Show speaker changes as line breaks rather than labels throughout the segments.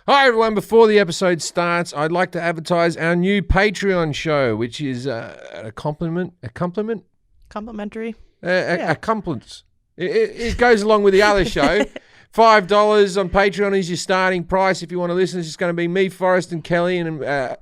Hi, everyone. Before the episode starts, I'd like to advertise our new Patreon show, which is a compliment?
Complimentary?
A compliment. It goes along with the other show. $5 on Patreon is your starting price. If you want to listen, it's just going to be me, Forrest, and Kelly, and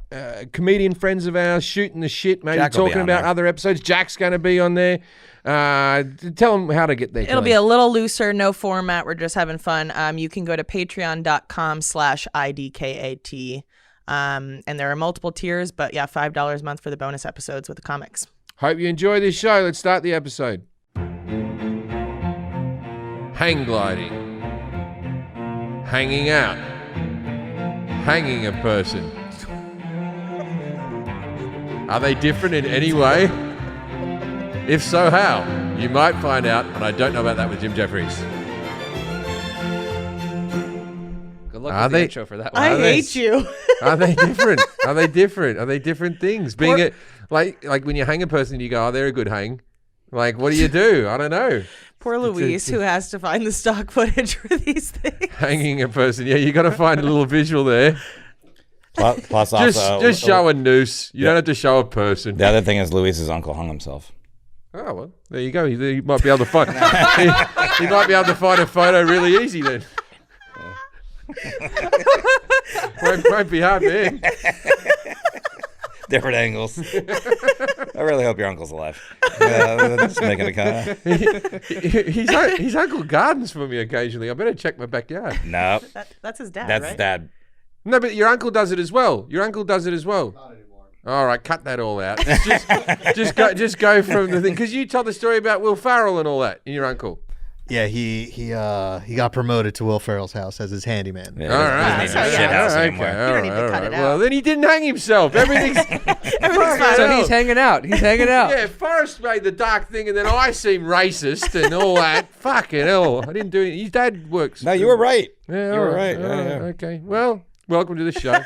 comedian friends of ours shooting the shit, maybe talking about other episodes. Jack's going to be on there. Tell them how to get there.
It'll be a little looser, no format. We're just having fun. You can go to patreon.com/IDKAT. And there are multiple tiers, but yeah, $5 a month for the bonus episodes with the comics.
Hope you enjoy this show. Let's start the episode. Hang gliding. Hanging out. Hanging a person. Are they different in any way? If so, how? You might find out, and I don't know about that with Jim Jefferies.
Good luck with the intro for that one.
I hate you.
Are they different? Are they different? Are they different things? Being like when you hang a person, you go, "Oh, they're a good hang." Like, what do you do? I don't know.
Poor Louise, who has to find the stock footage for these things.
Hanging a person, yeah, you got to find a little visual there.
Plus
just show a noose. You don't have to show a person.
The other thing is Luis's uncle hung himself.
Oh well, there you go. He might be able to find. he might be able to find a photo really easy then. won't be hard, man.
Different angles. I really hope your uncle's alive. Just making a comment.
His uncle gardens for me occasionally. I better check my backyard.
No,
that's his dad.
that's
right?
his dad.
No, but your uncle does it as well. Not anymore. All right, cut that all out. Just go from the thing, because you told the story about Will Ferrell and all that, and your uncle.
Yeah, he got promoted to Will Ferrell's house as his handyman.
Yeah,
All right.
He doesn't need a shit house anymore.
You don't need to cut it out.
Well, then he didn't hang himself. Everything's
Everything's
So
fine.
he's hanging out.
Yeah, Forrest made the dark thing, and then I seem racist and all that. Fucking hell. I didn't do it. His dad works.
No, you were right.
Yeah,
You were
all
right.
all
Yeah.
Okay. Well, welcome to the show.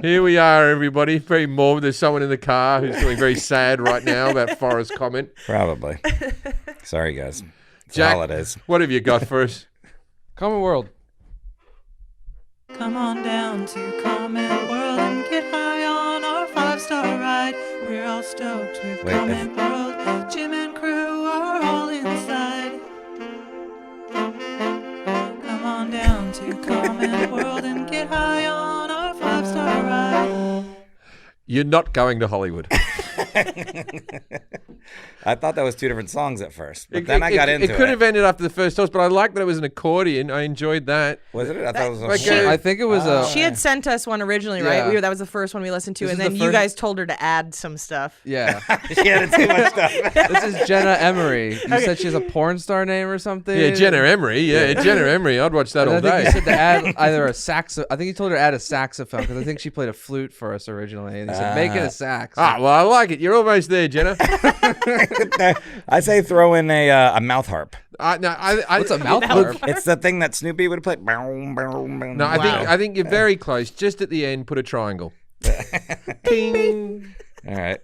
Here we are, everybody. Very morbid. There's someone in the car who's feeling very sad right now about Forrest's comment.
Probably. Sorry, guys. It's
Jack,
holidays.
what have you got for us?
Common World.
Come on down to Comment World and get high on our 5-star ride. We're all stoked with
Wait,
Comment World. Jim and crew are all inside. Come on down to Comment World and get high on our 5-star ride.
You're not going to Hollywood.
I thought that was two different songs at first, but then I got into it.
It could have ended after the first toast, but I like that it was an accordion. I enjoyed that.
Was it? I thought it was
Like
a
a-
I think it was a.
She had sent us one originally,
Yeah.
right? That was the first one we listened to,
This
and
is
then
the
you
first-
guys told her to add some stuff.
Yeah.
She added too much stuff.
This is Jenna Emery. You said she has a porn star name or something.
Yeah, Jenna Emery. Yeah, Jenna Emery. I'd watch that
And
all
I think
day.
you said to add either a sax. I think you told her to add a saxophone because I think she played a flute for us originally, and he said make it a sax.
Well, I like it. You're almost there, Jenna.
I say throw in a mouth harp.
What's a mouth harp?
It's the thing that Snoopy would play.
No, I think you're very close. Just at the end, put a triangle. Ping.
All right.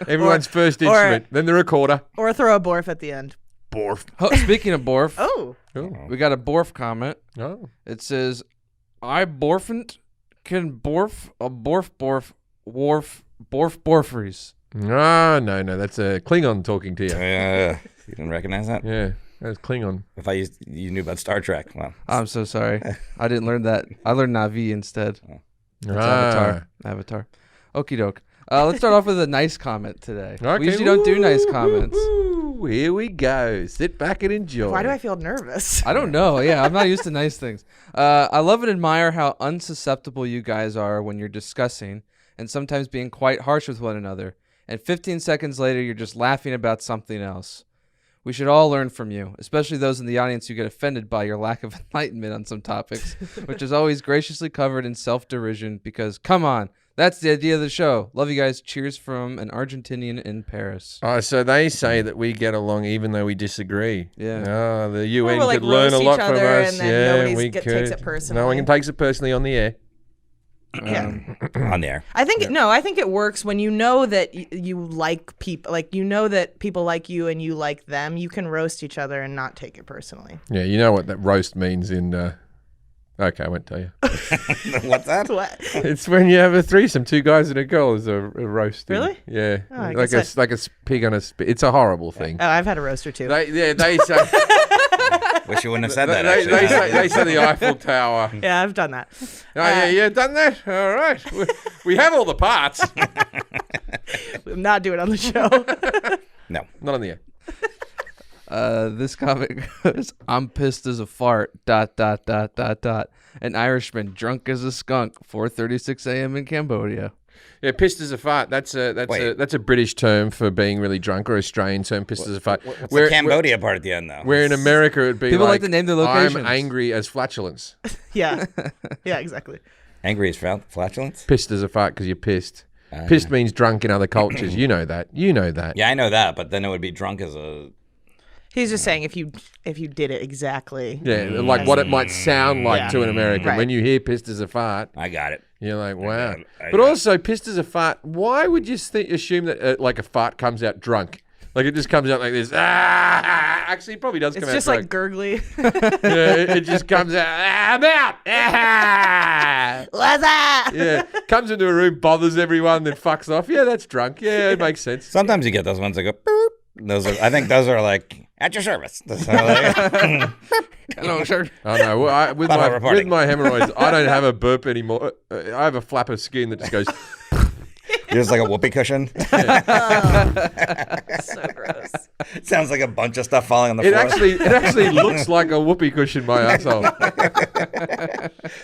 Everyone's first instrument, then the recorder.
Or throw a borf at the end.
Borf.
Oh, speaking of Borf,
Oh.
we got a Borf comment.
Oh.
It says, "I Borfant can Borf a Borf Wharf Borfries."
No, that's a Klingon talking to you.
You didn't recognize that?
Yeah, that's Klingon.
If you knew about Star Trek, well,
I'm so sorry. I didn't learn that. I learned Navi instead. That's Avatar. Okie doke. Let's start off with a nice comment today.
Okay.
We usually don't do nice comments.
Woo, here we go. Sit back and enjoy.
Why do I feel nervous?
I don't know. Yeah, I'm not used to nice things. I love and admire how unsusceptible you guys are when you're discussing and sometimes being quite harsh with one another. And 15 seconds later, you're just laughing about something else. We should all learn from you, especially those in the audience who get offended by your lack of enlightenment on some topics, which is always graciously covered in self-derision because, come on, that's the idea of the show. Love you guys. Cheers from an Argentinian in Paris.
Oh, so they say that we get along even though we disagree.
Yeah.
Oh, the UN
we'll,
could learn a
roast
lot
each
from
other
us.
and then
Yeah,
nobody
we
takes
could.
it personally.
No one takes it personally on the air.
Yeah.
on the air.
I think I think it works when you know that you like people, like you know that people like you and you like them. You can roast each other and not take it personally.
Yeah, you know what that roast means in Okay, I won't tell you.
What's that?
What?
It's when you have a threesome, 2 guys and a girl is a roast.
Really?
Yeah.
Oh, I
like
guess
a pig on a spit. It's a horrible thing.
Oh, I've had a roaster too.
They say
Wish you wouldn't have said that.
they say the Eiffel Tower.
Yeah, I've done that.
Oh yeah, done that. All right, we have all the parts.
I'm not doing it on the show.
No.
Not on the air.
This comic goes, I'm pissed as a fart, ... An Irishman drunk as a skunk, 4:36 a.m. in Cambodia.
Yeah, pissed as a fart. That's a British term for being really drunk, or Australian term, pissed as a fart.
What's the Cambodia part at the end, though?
Where in America it'd be
People like to name their locations.
I'm angry as flatulence.
Yeah. Yeah, exactly.
Angry as flatulence?
Pissed as a fart because you're pissed. Pissed means drunk in other cultures. You know that.
Yeah, I know that, but then it would be drunk as a...
He's just saying if you did it exactly.
Yeah, like what it might sound like to an American.
Right.
When you hear pissed as a fart,
I got it.
you're like, wow.
I
But
got
also, pissed as a fart, why would you assume that like a fart comes out drunk? Like it just comes out like this. Actually, it probably does come
It's
out
just
drunk.
like gurgly.
Yeah, it just comes out. I'm out.
What's that?
Yeah, comes into a room, bothers everyone, then fucks off. Yeah, that's drunk. Yeah, it makes sense.
Sometimes you get those ones that go... Boop. I think those are like, at your service.
Hello, sir.
Oh no, well, with my hemorrhoids, I don't have a burp anymore. I have a flap of skin that just goes.
You're just like a whoopee cushion.
So gross.
Sounds like a bunch of stuff falling on the floor.
It actually looks like a whoopee cushion, my asshole.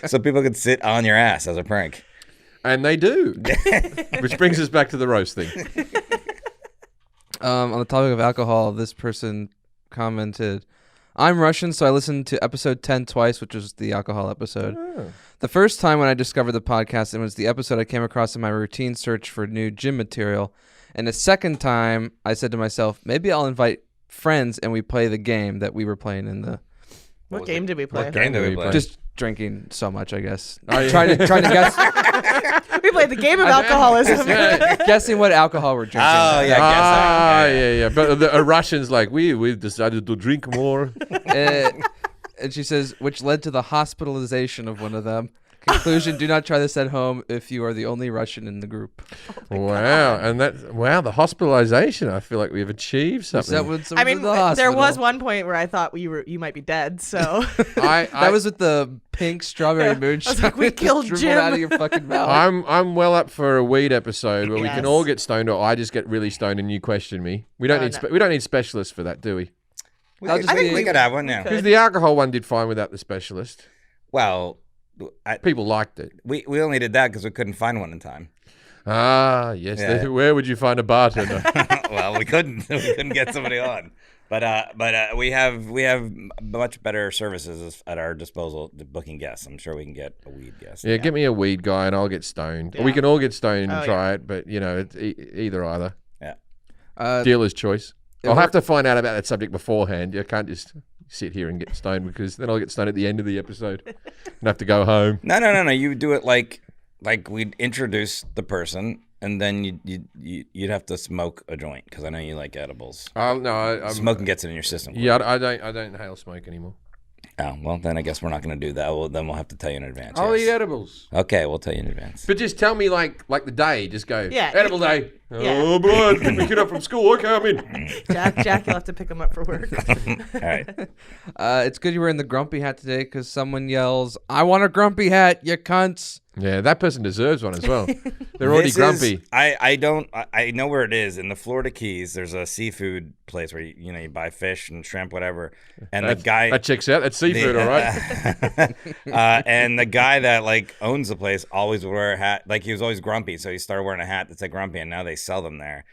So people could sit on your ass as a prank.
And they do. Which brings us back to the roast thing.
On the topic of alcohol, this person commented, I'm Russian, so I listened to episode 10 twice, which was the alcohol episode.
Oh.
The first time when I discovered the podcast, it was the episode I came across in my routine search for new gym material. And the second time, I said to myself, maybe I'll invite friends and we play the game that we were playing in the...
What game did we play?
What game did we play?
Just drinking so much, I guess.
Oh, yeah.
Trying to guess...
We played the game of alcoholism.
guessing what alcohol we're drinking.
Oh, yeah,
yeah. But the Russians, like, we've decided to drink more.
And she says, which led to the hospitalization of one of them. Conclusion, do not try this at home if you are the only Russian in the group.
Wow. And the hospitalization, I feel like we've achieved something.
That was
I mean,
the
there
hospital.
was one point where I thought you might be dead. So
That was with the pink strawberry moonshine.
I was like, we killed
dribbled
Jim.
out of your fucking mouth.
I'm well up for a weed episode where we can
Yes.
all get stoned, or I just get really stoned and you question me. We don't we don't need specialists for that, do we?
I think we could have one, yeah.
Because the alcohol one did fine without the specialist.
Well,
People liked it.
we only did that because we couldn't find one in time.
Ah, yes.
Yeah.
Where would you find a bartender?
Well, we couldn't get somebody on. But we have much better services at our disposal to booking guests. I'm sure we can get a weed guest.
Yeah, get me a weed guy and I'll get stoned. Or we can all get stoned and
Oh,
try it, but it's either.
Yeah.
Dealer's choice. I'll have to find out about that subject beforehand. I can't just sit here and get stoned because then I'll get stoned at the end of the episode and have to go home.
No. You do it like we'd introduce the person, and then you'd have to smoke a joint because I know you like edibles. Smoking gets it in your system.
Yeah, I don't inhale smoke anymore.
Oh, well, then I guess we're not going to do that. Well, then we'll have to tell you in advance.
I'll
yes.
eat edibles.
Okay, we'll tell you in advance.
But just tell me like the day. Just go,
Yeah.
edible day.
Yeah.
Oh, boy, pick my kid up from school. Okay, I'm in.
Jack, you'll have to pick him up for work.
All right.
It's good you were in the grumpy hat today because someone yells, I want a grumpy hat, you cunts.
Yeah, that person deserves one as well. They're already grumpy.
I know where it is. In the Florida Keys, there's a seafood place where you buy fish and shrimp, whatever. And the guy
that checks out. That's seafood, all right.
and the guy that owns the place always would wear a hat. Like he was always grumpy, so he started wearing a hat that said grumpy, and now they sell them there.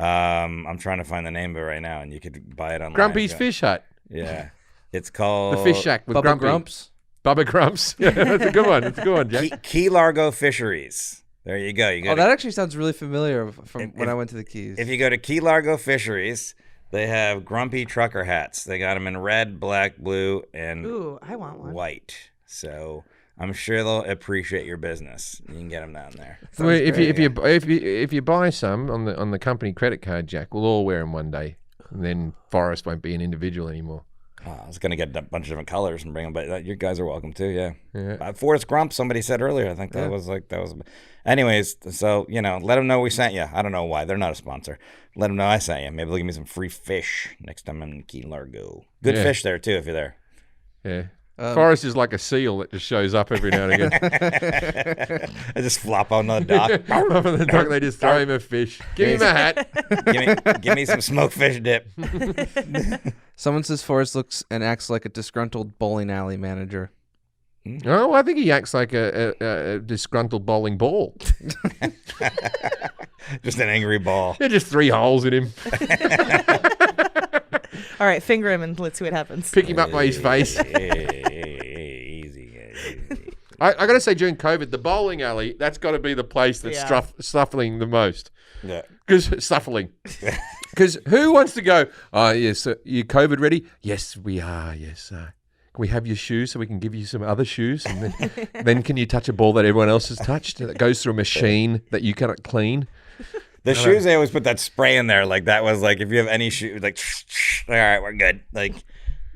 I'm trying to find the name of it right now, and you could buy it online.
Grumpy's Fish Hut.
Yeah, it's called
The Fish Shack with
Bubba
Grumpy.
Grumps.
Bubba Grumps. Yeah, that's a good one. It's a good one, Jack.
Key Largo Fisheries. There you go. You
Oh, that actually sounds really familiar from when I went to the Keys.
If you go to Key Largo Fisheries, they have grumpy trucker hats. They got them in red, black, blue, and
Ooh, I want one.
white. So I'm sure they'll appreciate your business. You can get them down there.
Well, if you buy some on the company credit card, Jack, we'll all wear them one day, and then Forrest won't be an individual anymore.
I was gonna get a bunch of different colors and bring them, but you guys are welcome too. Yeah.
Yeah.
Forrest Grump. Somebody said earlier. I think that was. Anyways, so let them know we sent you. I don't know why they're not a sponsor. Let them know I sent you. Maybe they'll give me some free fish next time I'm in Key Largo. Good fish there too if you're there.
Yeah. Forrest is like a seal that just shows up every now and again.
I just flop on the dock.
Up on the dock, they just throw him a fish. Give him a hat.
give me some smoked fish dip.
Someone says Forrest looks and acts like a disgruntled bowling alley manager.
Oh, I think he acts like a disgruntled bowling ball.
Just an angry ball.
There's just 3 holes in him.
All right, finger him and let's see what happens.
Pick him up by his face.
Easy.
I got to say, during COVID, the bowling alley, that's got to be the place that's suffering the most.
Yeah.
Because who wants to go, oh, yes, you COVID ready? Yes, we are, yes. Can we have your shoes so we can give you some other shoes? And then can you touch a ball that everyone else has touched that goes through a machine that you cannot clean?
The shoes, they always put that spray in there. Like, that was like, if you have any shoes, like, all right, we're good. Like,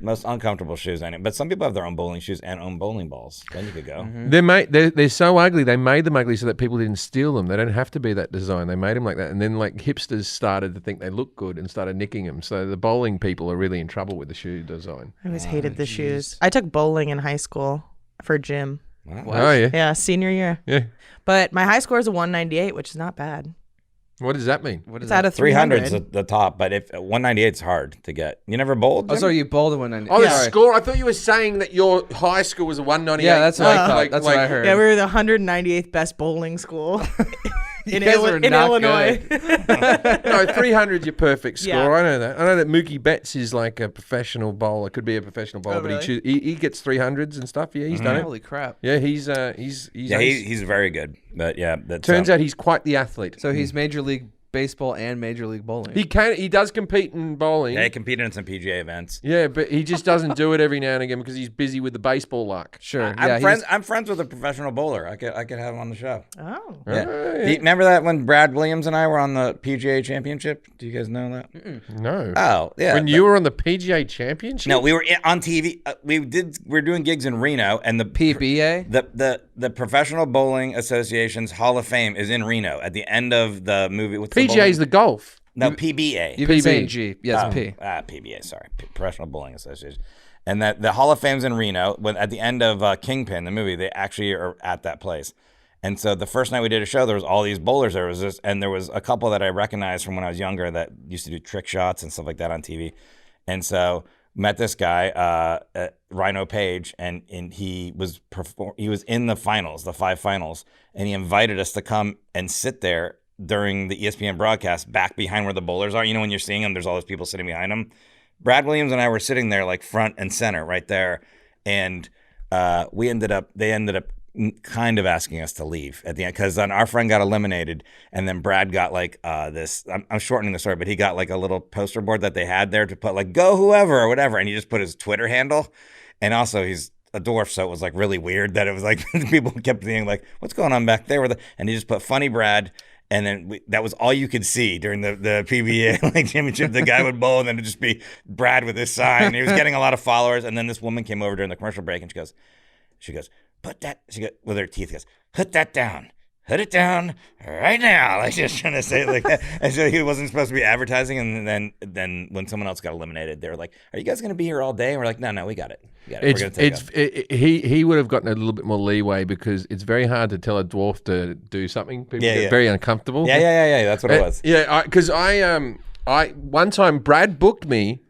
most uncomfortable shoes. But some people have their own bowling shoes and own bowling balls. Then you could go.
Mm-hmm. They're so ugly. They made them ugly so that people didn't steal them. They don't have to be that design. They made them like that. And then, like, hipsters started to think they look good and started nicking them. So the bowling people are really in trouble with the shoe design.
I always hated the shoes. I took bowling in high school for gym.
Wow.
Oh, yeah.
Yeah, senior year.
Yeah.
But my high score is a 198, which is not bad.
What does that mean?
What is
It's out
that?
of 300.
300's the top, but if 198 is hard to get. You never bowled?
Oh,
Jim?
sorry, you bowled a 190.
Oh, the
Sorry.
score? I thought you were saying that your high school was a 198.
Yeah, that's what I thought. That's what I heard.
Yeah, we were the 198th best bowling school in
guys were not
Illinois.
No, 300's your perfect score.
Yeah.
I know that. I know that Mookie Betts is like a professional bowler. Could be a professional bowler,
Oh,
but
really?
he gets 300s and stuff. Yeah, he's done it.
Holy crap.
Yeah, he's
Yeah, he's very good. But yeah, that's,
turns out he's quite the athlete.
So he's Major League Baseball and Major League Bowling.
He does compete in bowling.
Yeah, he competed in some PGA events.
Yeah, but he just doesn't do it every now and again because he's busy with the baseball luck.
Sure.
I'm friends with a professional bowler. I could have him on the show.
Oh.
Yeah.
Oh,
Do you remember that when Brad Williams and I were on the PGA Championship? Do you guys know that?
No.
Oh, yeah.
When you were on the PGA Championship?
No, we were on TV. We were doing gigs in Reno, and the
PBA?
the Professional Bowling Association's Hall of Fame is in Reno at the end of the movie. What's
PGA is the golf.
No, PBA.
You've been
PB.
saying G. Yes, P.
PBA, sorry. Professional Bowling Association. And that the Hall of Fame's in Reno. When at the end of Kingpin, the movie, they actually are at that place. And so the first night we did a show, there was all these bowlers. There was a couple that I recognized from when I was younger that used to do trick shots and stuff like that on TV. And so met this guy, Rhino Page, and he was in the finals, the 5 finals, and he invited us to come and sit there during the ESPN broadcast back behind where the bowlers are. You know, when you're seeing them, there's all those people sitting behind them. Brad Williams and I were sitting there like front and center right there. And they ended up kind of asking us to leave at the end because then our friend got eliminated. And then Brad got like this, I'm shortening the story, but he got like a little poster board that they had there to put like, go whoever or whatever. And he just put his Twitter handle. And also he's a dwarf, so it was like really weird that it was like people kept being like, what's going on back there? And he just put Funny Brad. And then that was all you could see during the PBA like championship. The guy would bowl, and then it'd just be Brad with his sign. He was getting a lot of followers. And then this woman came over during the commercial break, and she goes, with her teeth, put that down. Put it down right now. Like just trying to say it like that. And so he wasn't supposed to be advertising. And then when someone else got eliminated, they were like, "Are you guys going to be here all day?" And we're like, "No, we got it. We're going to take it."
He would have gotten a little bit more leeway because it's very hard to tell a dwarf to do something. People get very uncomfortable.
Yeah. That's what it was.
Yeah, because I one time Brad booked me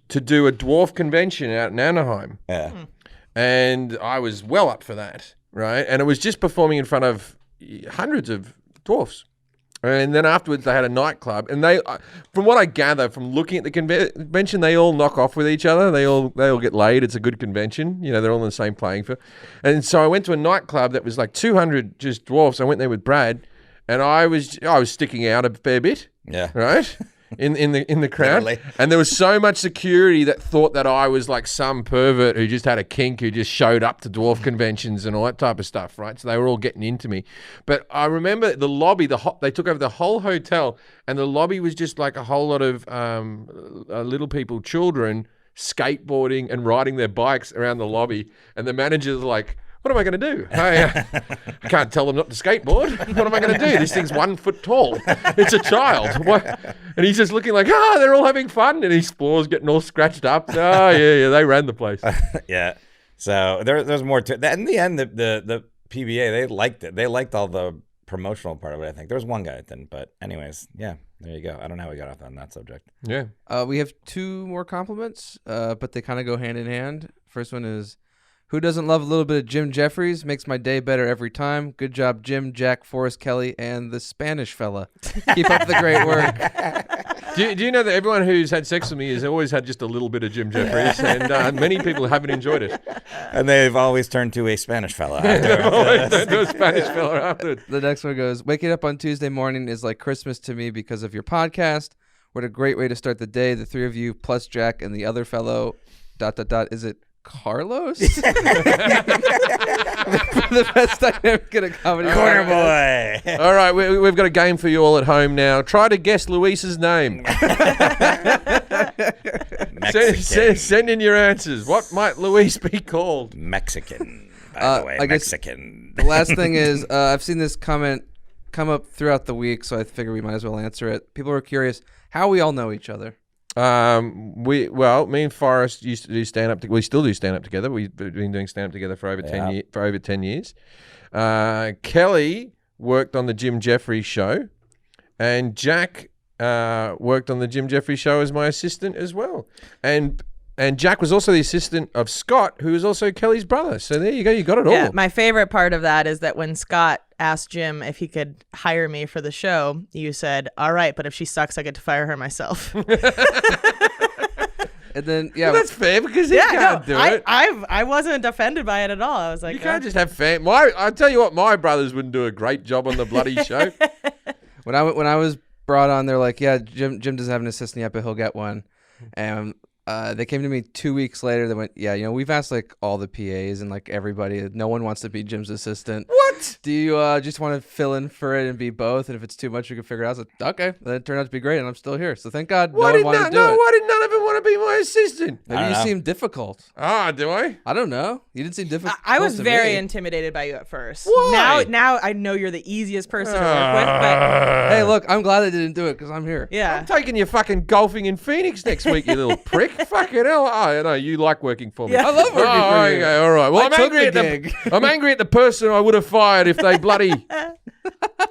to do a dwarf convention out in Anaheim.
Yeah.
And I was well up for that, right? And it was just performing in front of hundreds of dwarfs. And then afterwards they had a nightclub, and they, from what I gather from looking at the convention, they all knock off with each other. They all get laid. It's a good convention. You know, they're all in the same playing field. And so I went to a nightclub that was like 200 just dwarfs. I went there with Brad, and I was sticking out a fair bit.
Yeah.
Right? In the crowd.
Literally.
And there was so much security that thought that I was like some pervert who just had a kink who just showed up to dwarf conventions and all that type of stuff, right? So they were all getting into me. But I remember the lobby, they took over the whole hotel, and the lobby was just like a whole lot of little people, children, skateboarding and riding their bikes around the lobby, and the manager's like, what am I going to do? I can't tell them not to skateboard. What am I going to do? This thing's 1 foot tall. It's a child. What? And he's just looking like, they're all having fun. And his floor's getting all scratched up. Oh, yeah, they ran the place.
Yeah. So there's more to it. In the end, the PBA, they liked it. They liked all the promotional part of it, I think. There was one guy that didn't. But anyways, yeah, there you go. I don't know how we got off on that subject.
Yeah.
We have 2 more compliments, but they kind of go hand in hand. First one is, who doesn't love a little bit of Jim Jefferies? Makes my day better every time. Good job, Jim, Jack, Forrest, Kelly, and the Spanish fella. Keep up the great work.
Do you know that everyone who's had sex with me has always had just a little bit of Jim Jefferies, and many people haven't enjoyed it.
And they've always turned to a Spanish fella.
They've always turned to a Spanish fella afterwards.
The next one goes, waking up on Tuesday morning is like Christmas to me because of your podcast. What a great way to start the day. The 3 of you plus Jack and the other fellow, ... Is it Carlos? The best dynamic in a comedy.
Corner boy.
All right, we've got a game for you all at home now. Try to guess Luis's name. Send in your answers. What might Luis be called?
Mexican, by the way. Mexican.
The last thing is, I've seen this comment come up throughout the week, so I figure we might as well answer it. People are curious how we all know each other.
Me and Forrest used to do stand up. We still do stand up together. We've been doing stand up together for over 10 years. Kelly worked on the Jim Jefferies show, and Jack worked on the Jim Jefferies show as my assistant as well. And Jack was also the assistant of Scott, who is also Kelly's brother. So there you go. You got it all.
Yeah, my favorite part of that is that when Scott asked Jim if he could hire me for the show, you said, all right, but if she sucks, I get to fire her myself.
And then,
Well, that's fair because he can't do it.
I wasn't offended by it at all. I was like,
You can't just have fan. I tell you what, my brothers wouldn't do a great job on the bloody show.
when I was brought on, they're like, yeah, Jim doesn't have an assistant yet, but he'll get one. And they came to me 2 weeks later. They went, yeah, we've asked like all the PAs and like everybody. No one wants to be Jim's assistant.
What?
Do you just want to fill in for it and be both? And if it's too much, you can figure it out. So, okay. Then it turned out to be great, and I'm still here. So thank God no one wanted to do it.
Why did none of them want to be my assistant?
Maybe you seem difficult.
Do I?
I don't know. You didn't seem difficult.
I was very intimidated by you at first.
Why?
Now I know you're the easiest person to work with. But
Hey, look, I'm glad I didn't do it because I'm here.
yeah,
I'm taking you fucking golfing in Phoenix next week, you little prick. Fucking hell. Oh, no, you like working for me.
Yeah.
I love working for you.
Okay, all right. Well,
I
I'm
took
angry
the gig.
I'm angry at the person I would have fired if they bloody...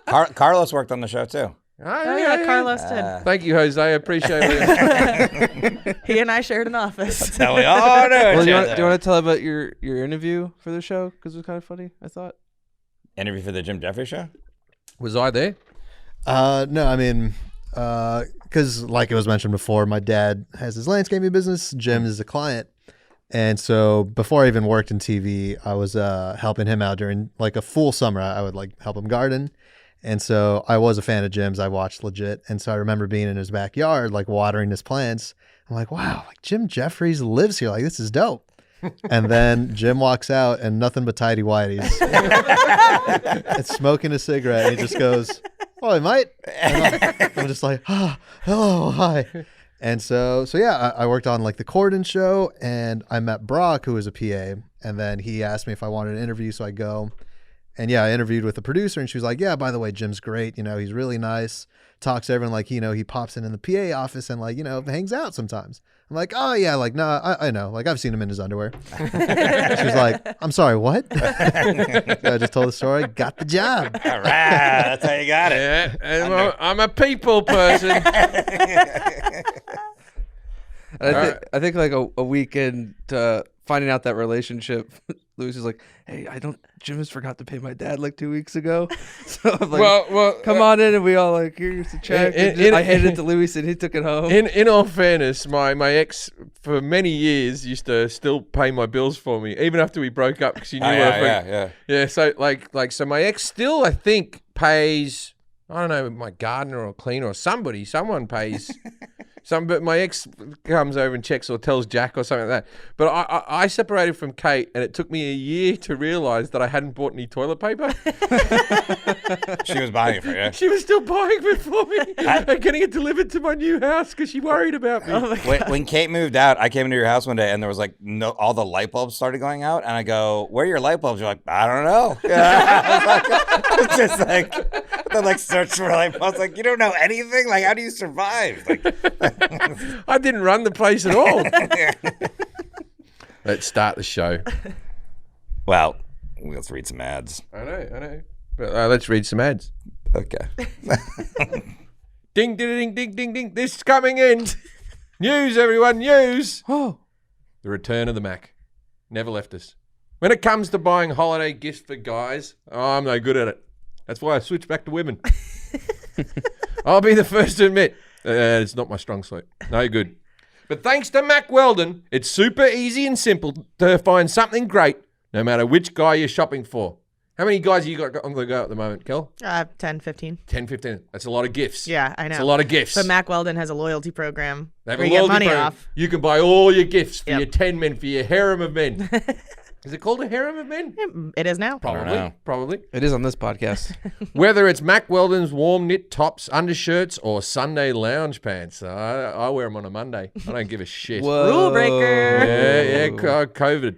Carlos worked on the show, too.
oh yeah, Carlos did.
Thank you, Jose. I appreciate it.
He and I shared an office.
Tell me all
Well, do you want to tell about your interview for the show? Because it was kind of funny, I thought.
Interview for the Jim Jefferies show?
Was I there?
No, I mean, because like it was mentioned before, my dad has his landscaping business. Jim is a client. And so before I even worked in TV, I was helping him out during like a full summer. I would like help him garden. And so I was a fan of Jim's. I watched legit. And so I remember being in his backyard, like watering his plants. I'm like, wow, like Jim Jefferies lives here. Like, this is dope. And then Jim walks out and nothing but tidy whities and smoking a cigarette. And he just goes, "Oh, mate." And I'm just like, hello, hi. And so yeah, I worked on like the Corden show, and I met Brock, who was a PA, and then he asked me if I wanted an interview, so I go. And yeah, I interviewed with the producer, and she was like, yeah, by the way, Jim's great. He's really nice. Talks to everyone like, he pops in the PA office and like, hangs out sometimes. I'm like, oh yeah, like, nah, I know. Like, I've seen him in his underwear. She was like, I'm sorry, what? So I just told the story, got the job.
All right, that's how you got it.
Yeah, and I'm a people person.
I think like a weekend finding out that relationship, Louis is like, hey, Jim has forgot to pay my dad like 2 weeks ago. So I'm like,
well,
come on in, and we all like, here's the check. I handed it to Louis, and he took it home.
In all fairness, my ex for many years used to still pay my bills for me, even after we broke up, because she knew
Yeah.
So so my ex still, I think, pays, I don't know, my gardener or cleaner or someone pays But my ex comes over and checks or tells Jack or something like that. But I separated from Kate, and it took me a year to realise that I hadn't bought any toilet paper.
She was buying it for you.
She was still buying it for me and getting it delivered to my new house because she worried about me.
When Kate moved out, I came into your house one day and there was like all the light bulbs started going out, and I go, "Where are your light bulbs?" You're like, "I don't know." I was just like, I like search for light bulbs. Like, you don't know anything. Like, how do you survive? Like,
I didn't run the place at all. Let's start the show.
well, let's read some ads.
I know. But let's read some ads.
Okay.
Ding, ding, ding, ding, ding, ding. This is coming in. News, everyone, news.
Oh,
The return of the Mac. Never left us. When it comes to buying holiday gifts for guys, I'm no good at it. That's why I switched back to women. I'll be the first to admit, it's not my strong suit. No good. But thanks to Mac Weldon, it's super easy and simple to find something great, no matter which guy you're shopping for. How many guys have you got on the go at the moment, Kel?
10, 15.
10, 15. That's a lot of gifts.
Yeah, I know.
It's a lot of gifts.
But Mac Weldon has a loyalty program
They have
where
a
you get
loyalty
money
program.
off.
You can buy all your gifts for
Yep.
your 10 men, for your harem of men. Is it called a harem of men?
It is now.
know.
Probably.
it is on this podcast.
Whether it's Mac Weldon's warm knit tops, undershirts, or Sunday lounge pants. I wear them on a Monday. I don't give a shit.
Rule breaker.
Yeah, COVID.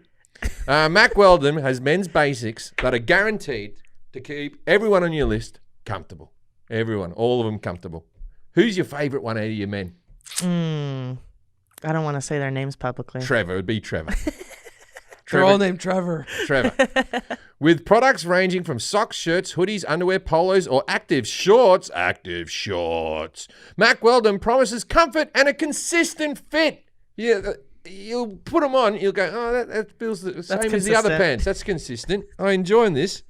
Mac Weldon has men's basics that are guaranteed to keep everyone on your list comfortable. Everyone, all of them comfortable. Who's your favourite one out of your men?
I don't want to say their names publicly.
Trevor. It would be Trevor.
They're all named Trevor.
Trevor. With products ranging from socks, shirts, hoodies, underwear, polos, or active shorts. Active shorts. Mac Weldon promises comfort and a consistent fit. Yeah, you'll put them on, you'll go, oh, that feels the same as the other
consistent.
pants. That's consistent. I'm enjoying this.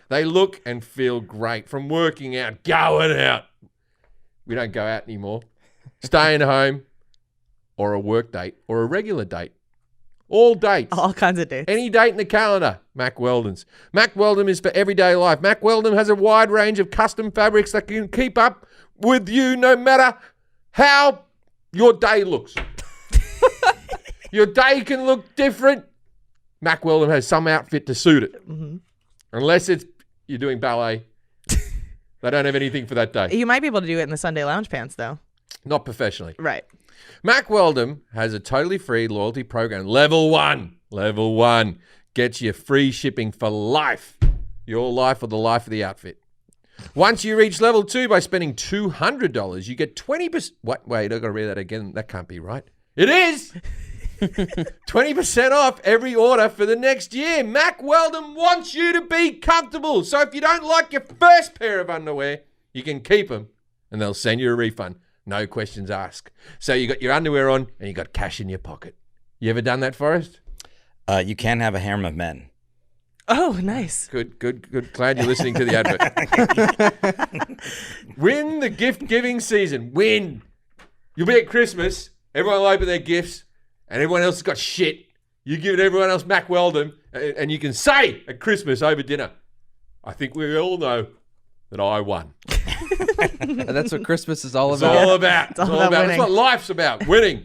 They look and feel great from working out, going out. We don't go out anymore. Staying home, or a work date, or a regular date. All dates.
All kinds of dates.
Any date in the calendar, Mac Weldon's. Mac Weldon is for everyday life. Mac Weldon has a wide range of custom fabrics that can keep up with you no matter how your day looks. Your day can look different. Mac Weldon has some outfit to suit it.
Mm-hmm.
Unless you're doing ballet. They don't have anything for that day.
You might be able to do it in the Sunday lounge pants, though.
Not professionally.
Right.
Mac Weldon has a totally free loyalty program. Level 1. Level 1 gets you free shipping for life. Your life or the life of the outfit. Once you reach level 2 by spending $200, you get 20%. What? Wait, I've got to read that again. That can't be right. It is. 20% off every order for the next year. Mac Weldon wants you to be comfortable. So if you don't like your first pair of underwear, you can keep them and they'll send you a refund. No questions asked. So you got your underwear on and you got cash in your pocket. You ever done that, Forrest?
You can have a harem of men.
Oh, nice.
Good. Glad you're listening to the advert. Win the gift-giving season. Win. You'll be at Christmas. Everyone will open their gifts and everyone else has got shit. You give it to everyone else Mac Weldon and you can say at Christmas over dinner, I think we all know that I won.
And that's what Christmas is all
It's
about.
all about. It's all about. That's
winning.
what life's about. Winning.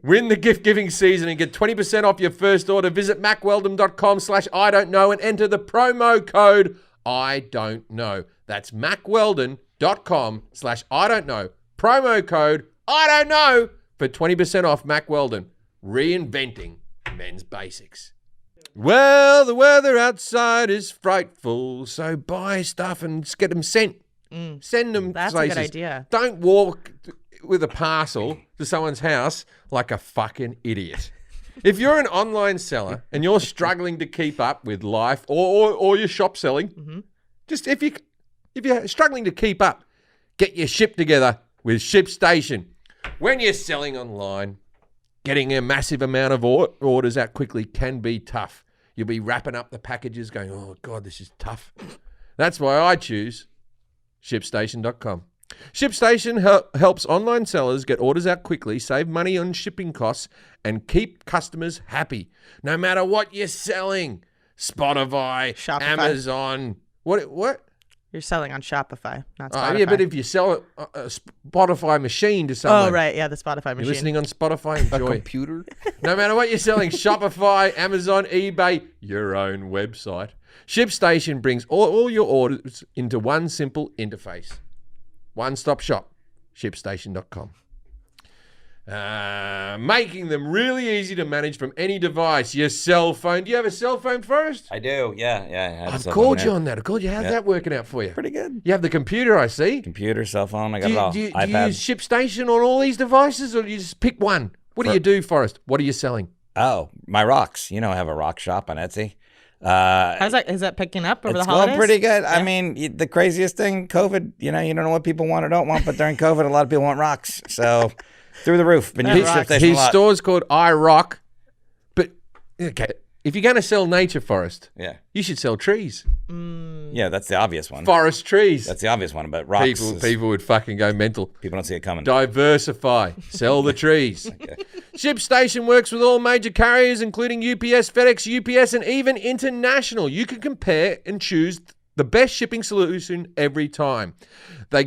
Win the gift-giving season and get 20% off your first order. Visit macweldon.com/I don't know and enter the promo code I don't know. That's macweldon.com/I don't know. Promo code I don't know for 20% off Mac Weldon. Reinventing men's basics. Well, the weather outside is frightful, so buy stuff and just get them sent. Send them
That's
places.
a good idea.
Don't walk with a parcel to someone's house like a fucking idiot. If you're an online seller and you're struggling to keep up with life or you're shop selling, just if you're struggling to keep up, get your ship together with ShipStation. When you're selling online, getting a massive amount of orders out quickly can be tough. You'll be wrapping up the packages going, oh, God, this is tough. That's why I choose ShipStation.com. ShipStation helps online sellers get orders out quickly, save money on shipping costs, and keep customers happy. No matter what you're selling. Spotify,
Shopify.
Amazon. What?
You're selling on Shopify, not Spotify.
Yeah, but if you sell a Spotify machine to someone.
Oh, right. Yeah, the Spotify machine.
You're listening on Spotify,
A
enjoy.
computer?
No matter what you're selling, Shopify, Amazon, eBay, your own website. ShipStation brings all your orders into one simple interface. One-stop shop, ShipStation.com. Making them really easy to manage from any device. Your cell phone. Do you have a cell phone, Forrest?
I do. Yeah.
I've called you on that. I called you. How's that working out for you?
Pretty good.
You have the computer, I see.
Computer, cell phone, I got
Do
it all.
you
iPad.
use ShipStation on all these devices, or do you just pick one? What do you do, Forrest? What are you selling?
Oh, my rocks. I have a rock shop on Etsy.
Is that picking up over
It's
the holidays?
going pretty good. I mean, the craziest thing, COVID, you don't know what people want or don't want, but during COVID, a lot of people want rocks. So, through the roof. Been using ShipStation a
His
lot.
store's called iRock. But, okay, if you're going to sell nature, Forrest,
Yeah.
you should sell trees.
Yeah, that's the obvious one.
Forest trees.
That's the obvious one, but rocks.
People would fucking go mental.
People don't see it coming.
Diversify. Sell the trees. ShipStation works with all major carriers, including UPS, FedEx, UPS, and even international. You can compare and choose the best shipping solution every time. They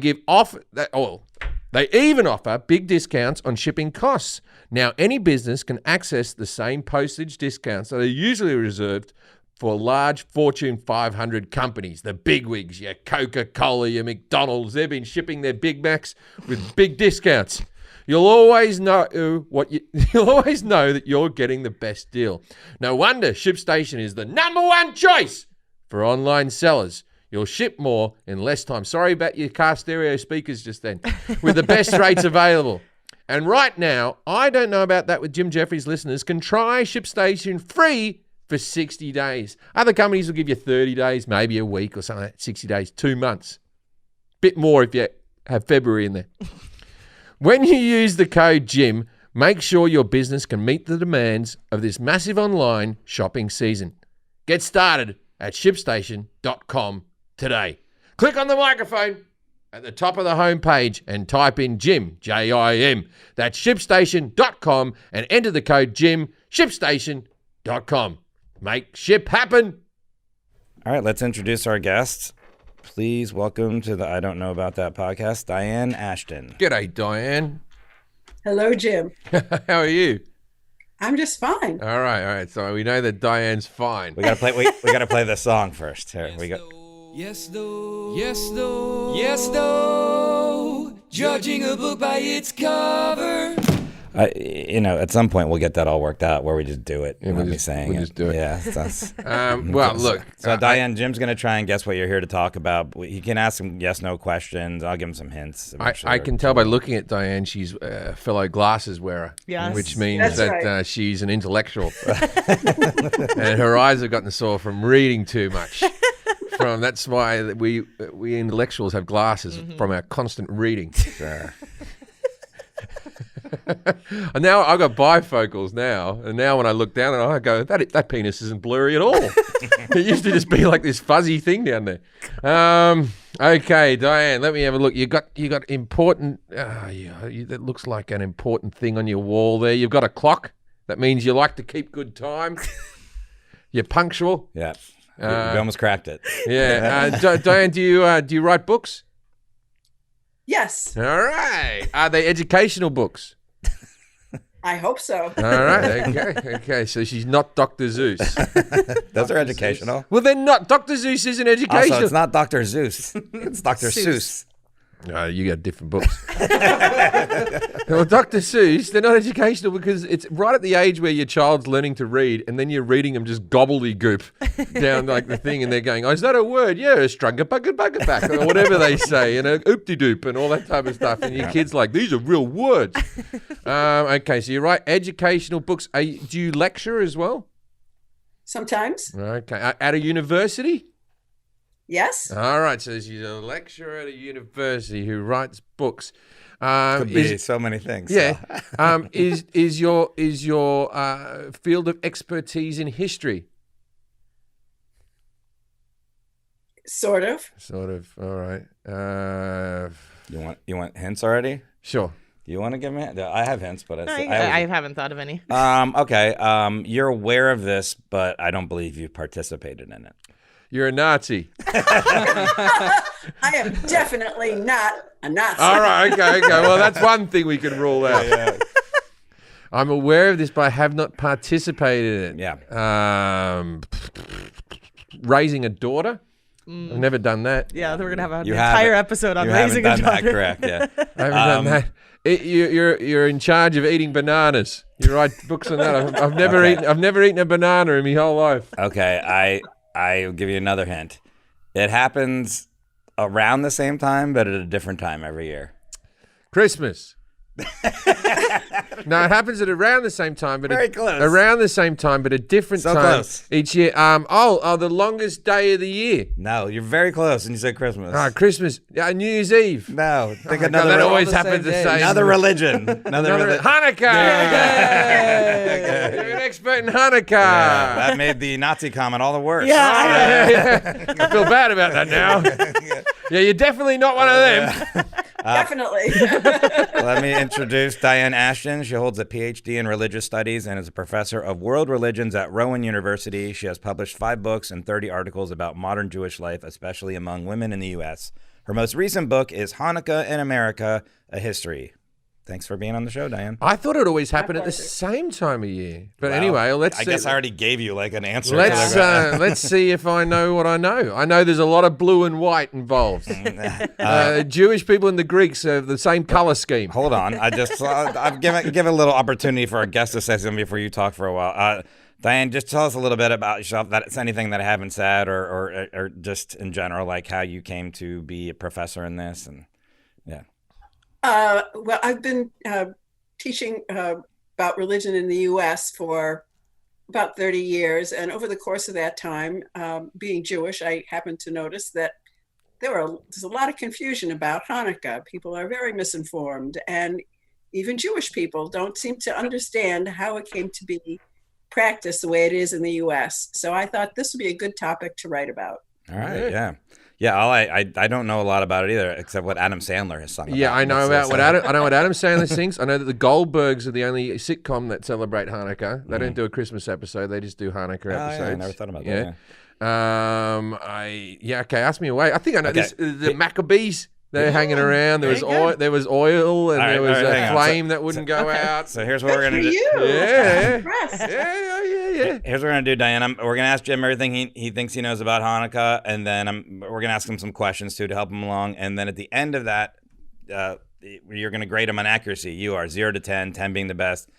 even offer big discounts on shipping costs. Now, any business can access the same postage discounts that are usually reserved for large Fortune 500 companies, the bigwigs, your Coca-Cola, your McDonald's. They've been shipping their Big Macs with big discounts. You'll always know that you're getting the best deal. No wonder ShipStation is the #1 choice for online sellers. You'll ship more in less time. Sorry about your car stereo speakers just then. With the best rates available. And right now, I don't know about that with Jim Jefferies listeners, can try ShipStation free for 60 days. Other companies will give you 30 days, maybe a week or something like that. 60 days, 2 months. Bit more if you have February in there. When you use the code JIM, make sure your business can meet the demands of this massive online shopping season. Get started at ShipStation.com today. Click on the microphone at the top of the homepage and type in JIM, J-I-M. That's ShipStation.com and enter the code JIM, ShipStation.com. Make ship happen.
All right, let's introduce our guests. Please welcome to the I Don't Know About That podcast, Dianne Ashton.
G'day, Dianne.
Hello, Jim.
How are you?
I'm just fine.
All right. So we know that Diane's fine.
We gotta play. We gotta play this song first. Here we go.
Yes, though. Yes, though. Yes, though. Judging a book by its cover.
At some point we'll get that all worked out where we just do it.
Yeah, we'll just do it.
Yeah. That's,
Well, look.
So Dianne, Jim's gonna try and guess what you're here to talk about. He can ask some yes/no questions. I'll give him some hints.
I can tell by looking at Dianne, she's a fellow glasses wearer.
Yes.
Which means
That's
that
right.
she's an intellectual. And her eyes have gotten sore from reading too much. That's why we intellectuals have glasses from our constant reading.
Sure.
And now I've got bifocals now, and now when I look down and I go, that penis isn't blurry at all. It used to just be like this fuzzy thing down there. Okay, Dianne, let me have a look. You got important. That looks like an important thing on your wall there. You've got a clock. That means you like to keep good time. You're punctual.
Yeah. We almost cracked it.
Yeah, Dianne, do you write books?
Yes,
All right. Are they educational books?
I hope so.
All right. Okay. So she's not Dr. Zeus.
Those are educational.
Well, then not. Dr. Zeus isn't educational.
Also, it's not Dr. Zeus. It's Dr. Seuss.
No, you got different books. Well, Dr. Seuss, they're not educational because it's right at the age where your child's learning to read, and then you're reading them just gobbledygook down like the thing, and they're going, "Oh, is that a word? Yeah, a strugga bugga bugga back," or whatever they say, and a oop-de-doop and all that type of stuff. And your kid's like, "These are real words." Okay, so you write educational books. Do you lecture as well?
Sometimes.
Okay, at a university.
Yes.
All right, so she's a lecturer at a university who writes books.
Could be so many things.
Yeah.
So.
Is your field of expertise in history?
Sort of.
Sort of. All right.
You want hints already?
Sure.
You want to give me? I have hints, but
I haven't thought of any.
Okay. You're aware of this, but I don't believe you participated in it.
You're a Nazi.
I am definitely not a Nazi.
All right, okay. Well, that's one thing we can rule out.
Yeah.
I'm aware of this, but I have not participated in it.
Yeah.
Raising a daughter? I've never done that.
Yeah, we're gonna have an
You
entire
haven't-
episode on
You
raising
haven't
a
done
daughter.
that, correct? Yeah.
I haven't done that. You're in charge of eating bananas. You write books on that. I've never
Okay.
eaten. I've never eaten a banana in my whole life.
Okay, I'll give you another hint. It happens around the same time, but at a different time every year.
Christmas. No, it happens at around the same time, but
Very close.
around the same time, but a different
So
time
close.
each year. The longest day of the year.
No, you're very close, and you said Christmas.
Christmas. New Year's Eve.
No, think
God,
another.
that
all
always
the
happens
same
the
day.
same.
Another religion. Another religion.
Hanukkah. You're an expert in Hanukkah.
That made the Nazi comment all the worse.
Yeah. I feel bad about that now. Yeah, you're definitely not one of them.
Definitely.
Let me introduce Dianne Ashton. She holds a PhD in religious studies and is a professor of world religions at Rowan University. She has published 5 books and 30 articles about modern Jewish life, especially among women in the U.S. Her most recent book is Hanukkah in America, A History. Thanks for being on the show, Dianne.
I thought it always happened at the
pleasure.
same time of year. But
Well,
anyway, let's
I
see.
guess I already gave you like an answer.
Let's see if I know what I know. I know there's a lot of blue and white involved. Jewish people and the Greeks have the same color scheme.
Hold on. I've give a little opportunity for our guest to say something before you talk for a while. Dianne, just tell us a little bit about yourself. That's anything that I haven't said, or just in general, like how you came to be a professor in this, and yeah.
Well, I've been teaching about religion in the U.S. for about 30 years. And over the course of that time, being Jewish, I happened to notice that there's a lot of confusion about Hanukkah. People are very misinformed. And even Jewish people don't seem to understand how it came to be practiced the way it is in the U.S. So I thought this would be a good topic to write about.
All right. Yeah. Yeah, I don't know a lot about it either, except what Adam Sandler has sung about.
Yeah, I know
That's-
about I know what Adam Sandler sings. I know that the Goldbergs are the only sitcom that celebrate Hanukkah. They don't do a Christmas episode; they just do Hanukkah episodes.
Yeah, I never thought about
Yeah.
that.
Okay. Ask me away. I think I know
Okay.
this. The Maccabees. They're hanging around. There was oil. There was oil, and
All right,
there was
all right, hang
a
on.
flame that wouldn't go out.
So here's what we're
Good
gonna
for
do.
you.
Yeah.
I'm impressed.
Yeah.
Here's what we're gonna do, Diane. We're gonna ask Jim everything he thinks he knows about Hanukkah, and then we're gonna ask him some questions too to help him along. And then at the end of that, you're gonna grade him on accuracy. You are 0 to 10, 10 being the best.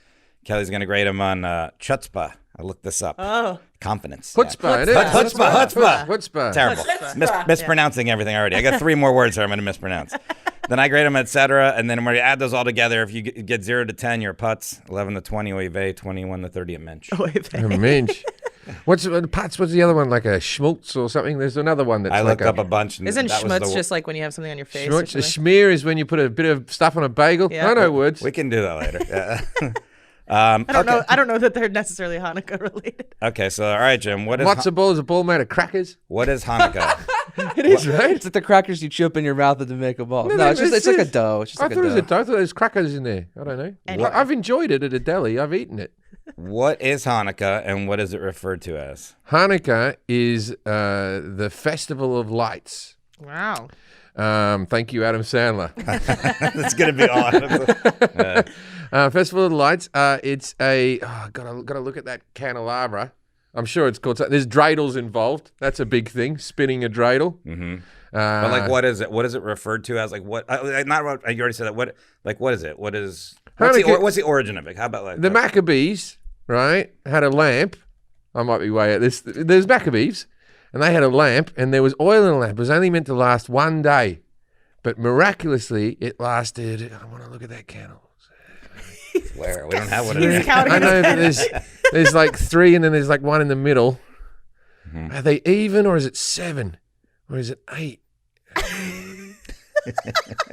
Kelly's gonna grade him on chutzpah. I looked this up.
Oh,
Confidence.
Chutzpah. It is.
Chutzpah.
Chutzpah.
Terrible.
Chutzpah.
Mispronouncing everything already. I got 3 more words here I'm going to mispronounce. Then I grade them, etc. And then when you add those all together, if you get 0 to 10, you're putz. 11 to 20, oive. 21 to 30, a mensch.
A minch. What's Pats? What's the other one? Like a schmaltz or something? There's another one that's
I
like
looked up a bunch. And
isn't
that was
schmutz
the-
just like when you have something on your face? Or
schmutz. A
something?
schmear is when you put a bit of stuff on a bagel.
Yeah.
I know words.
We can do that later. Yeah.
I don't know that they're necessarily Hanukkah related.
Okay, so all right, Jim.
Matzo ball is a ball made of crackers.
What is Hanukkah?
It is, right?
It's like the crackers you chew up in your mouth to make a ball. No, it's
it's
like a
this.
dough. It's just
I
like
thought it was
a
a
dough.
dough. I thought there was crackers in there. I don't know.
Anyway.
I've enjoyed it at a deli. I've eaten it.
What is Hanukkah, and what is it referred to as?
Hanukkah is the festival of lights.
Wow.
Thank you, Adam Sandler.
It's gonna be on.
Festival of Lights. It's a gotta look at that candelabra. I'm sure it's called. There's dreidels involved. That's a big thing. Spinning a dreidel.
Mm-hmm. But like, what is it? What is it referred to as? Like, what? Not what. You already said that. What? Like, what is it? What is? What's the origin of it? How about like
The Maccabees? Right, had a lamp. I might be way at this. There's Maccabees, and they had a lamp, and there was oil in the lamp. It was only meant to last one day, but miraculously it lasted. I want to look at that candle.
Where we don't have one.
He's counting
I know
his
that there's like 3 and then there's like 1 in the middle.
Mm-hmm.
Are they even or is it 7 or is it 8?